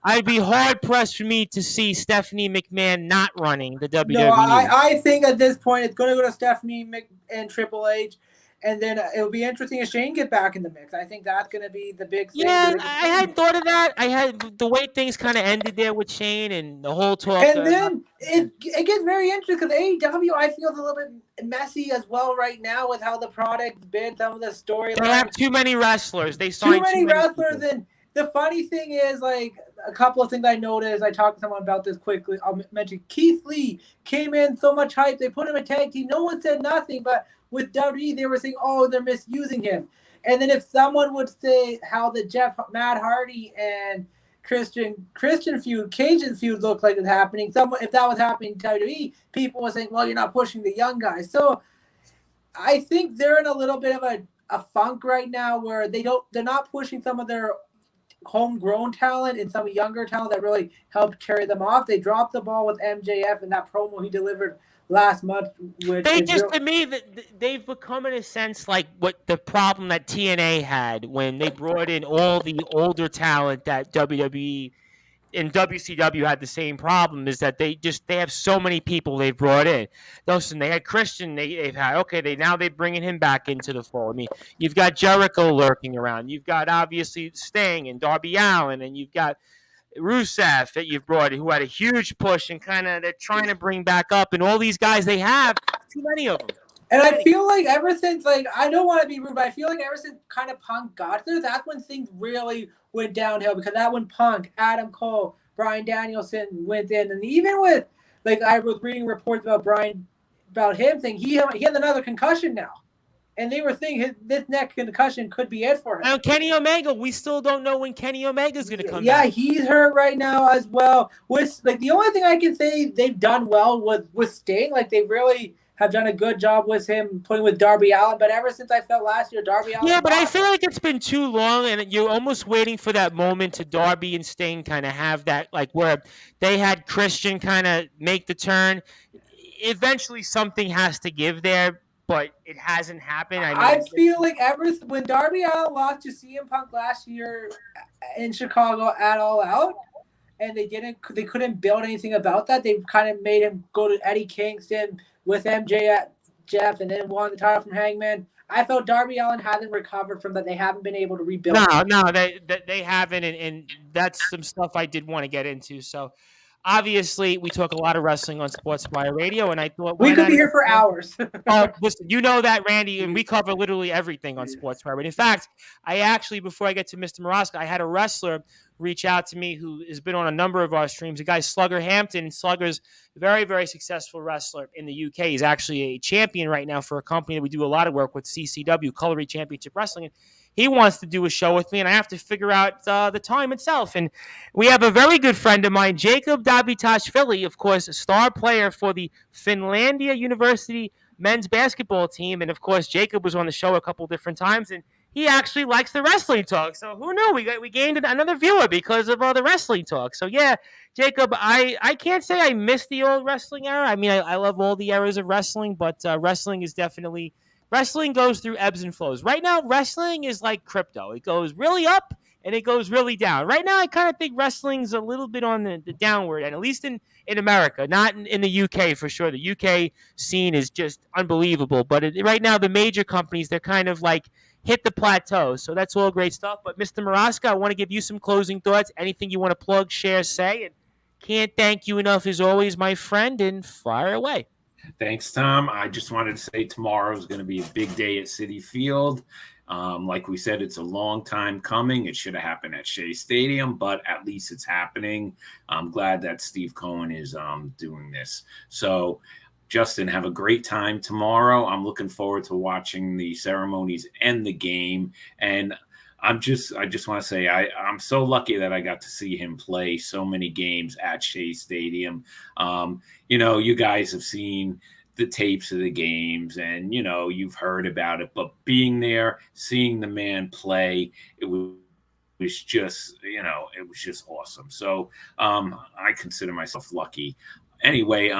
I'd be hard-pressed for me to see Stephanie McMahon not running the WWE. No, I think at this point it's going to go to Stephanie and Triple H. And then it'll be interesting if Shane get back in the mix. I think that's going to be the big thing. Yeah, I had thought of that. I had the way things kind of ended there with Shane and the whole talk. And then it gets very interesting because AEW, I feel, is a little bit messy as well right now with how the product's been, some of the storylines. They have too many wrestlers. They signed too many wrestlers. And the funny thing is, like, a couple of things I noticed. I talked to someone about this quickly. I'll mention Keith Lee came in, so much hype. They put him in a tag team. No one said nothing, but with WWE, they were saying, oh, they're misusing him. And then if someone would say how the Matt Hardy and Christian feud, Cajun feud looked like it's happening, if that was happening in WWE, people were saying, well, you're not pushing the young guys. So I think they're in a little bit of a funk right now where they're not pushing some of their homegrown talent and some younger talent that really helped carry them off. They dropped the ball with MJF and that promo he delivered last month. To me, they've become in a sense like what the problem that TNA had when they brought in all the older talent that WWE and WCW had the same problem, is that they have so many people they've brought in. Listen, they had Christian, they've had, they're bringing him back into the fold. I mean, you've got Jericho lurking around. You've got obviously Sting and Darby Allin, and you've got Rusev that you've brought in, who had a huge push and kind of they're trying to bring back up, and all these guys they have, too many of them. And I feel like ever since, like, I don't want to be rude, but I feel like ever since kind of Punk got there, that's when things really went downhill. Because that when Punk, Adam Cole, Bryan Danielson went in, and even with, like, I was reading reports about him saying he had another concussion now, and they were thinking this next concussion could be it for him. And Kenny Omega, we still don't know when Kenny Omega is going to come back. Yeah, he's hurt right now as well. With like the only thing I can say they've done well with Sting, like they really have done a good job with him putting with Darby Allin. But ever since I felt last year, Darby Allin. Yeah, but I feel like it's been too long, and you're almost waiting for that moment to Darby and Sting kind of have that, like where they had Christian kind of make the turn. Eventually, something has to give there, but it hasn't happened. I feel like when Darby Allin lost to CM Punk last year in Chicago at All Out, and they couldn't build anything about that. They kind of made him go to Eddie Kingston with MJF, and then won the title from Hangman. I felt Darby Allin hasn't recovered from that. They haven't been able to rebuild. No, they haven't, and that's some stuff I did want to get into. So, obviously, we talk a lot of wrestling on Sportswire Radio, and I thought we could be here for hours. Listen, you know that, Randy, and we cover literally everything on Sportswire. But in fact, I actually, before I get to Mr. Maraska, I had a wrestler reach out to me who has been on a number of our streams. The guy Slugger Hampton. Slugger's a very, very successful wrestler in the UK. He's actually a champion right now for a company that we do a lot of work with, CCW, Colory Championship Wrestling. And he wants to do a show with me, and I have to figure out the time itself. And we have a very good friend of mine, Jacob Davitashvili, of course, a star player for the Finlandia University men's basketball team. And, of course, Jacob was on the show a couple different times, and he actually likes the wrestling talk. So who knew? We gained another viewer because of all the wrestling talk. So, yeah, Jacob, I can't say I miss the old wrestling era. I mean, I love all the eras of wrestling, but wrestling is definitely – wrestling goes through ebbs and flows. Right now, wrestling is like crypto. It goes really up and it goes really down. Right now, I kind of think wrestling's a little bit on the downward, and at least in America, not in the UK for sure. The UK scene is just unbelievable. But right now, the major companies, they're kind of like hit the plateau. So that's all great stuff. But Mr. Maraska, I want to give you some closing thoughts. Anything you want to plug, share, say. And can't thank you enough as always, my friend, and fire away. Thanks, Tom. I just wanted to say tomorrow is going to be a big day at Citi Field. Like we said, it's a long time coming. It should have happened at Shea Stadium, but at least it's happening. I'm glad that Steve Cohen is doing this. So, Justin, have a great time tomorrow. I'm looking forward to watching the ceremonies and the game. And I just want to say I'm so lucky that I got to see him play so many games at Shea Stadium. You guys have seen the tapes of the games and, you've heard about it, but being there, seeing the man play, it was just, it was just awesome. So I consider myself lucky. Anyway,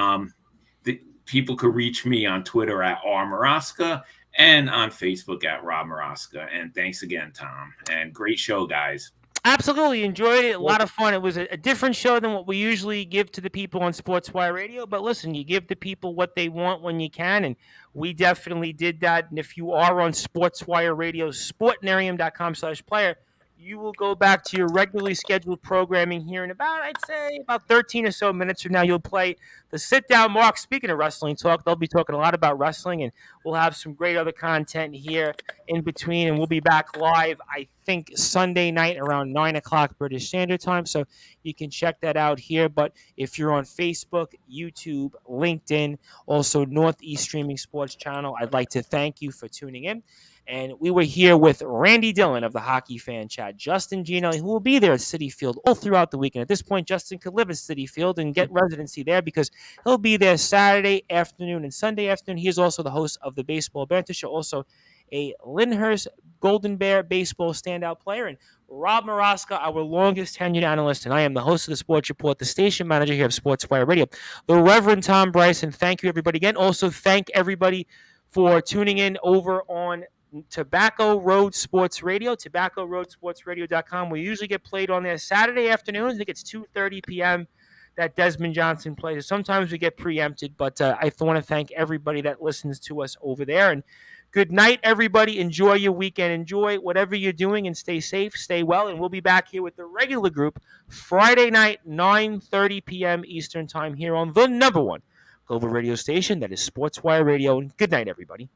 people could reach me on Twitter at @RMaraska and on Facebook at Rob Maraska. And thanks again, Tom. And great show, guys. Absolutely. Enjoyed it. A lot of fun. It was a different show than what we usually give to the people on Sportswire Radio. But listen, you give the people what they want when you can. And we definitely did that. And if you are on Sportswire Radio, sportnarium.com/player, you will go back to your regularly scheduled programming here in I'd say 13 or so minutes from now. You'll play the sit-down mark. Speaking of wrestling talk, they'll be talking a lot about wrestling, and we'll have some great other content here in between, and we'll be back live, I think, Sunday night around 9 o'clock British Standard Time, so you can check that out here. But if you're on Facebook, YouTube, LinkedIn, also Northeast Streaming Sports Channel, I'd like to thank you for tuning in. And we were here with Randy Dillon of the Hockey Fan Chat, Justin Gino, who will be there at Citi Field all throughout the weekend. At this point, Justin could live at Citi Field and get residency there because he'll be there Saturday afternoon and Sunday afternoon. He is also the host of the Baseball Banter Show, also a Lyndhurst Golden Bear baseball standout player. And Rob Maraska, our longest tenured analyst, and I am the host of the Sports Report, the station manager here of Sportswire Radio. The Reverend Tom Bryson, thank you, everybody. Again, also thank everybody for tuning in over on Tobacco Road Sports Radio, tobaccoroadsportsradio.com. We usually get played on there Saturday afternoons. I think it's 2:30 p.m. that Desmond Johnson plays. Sometimes we get preempted, but I want to thank everybody that listens to us over there. And good night, everybody. Enjoy your weekend. Enjoy whatever you're doing and stay safe, stay well. And we'll be back here with the regular group Friday night, 9:30 p.m. Eastern Time here on the number one Global radio station. That is Sportswire Radio. And good night, everybody.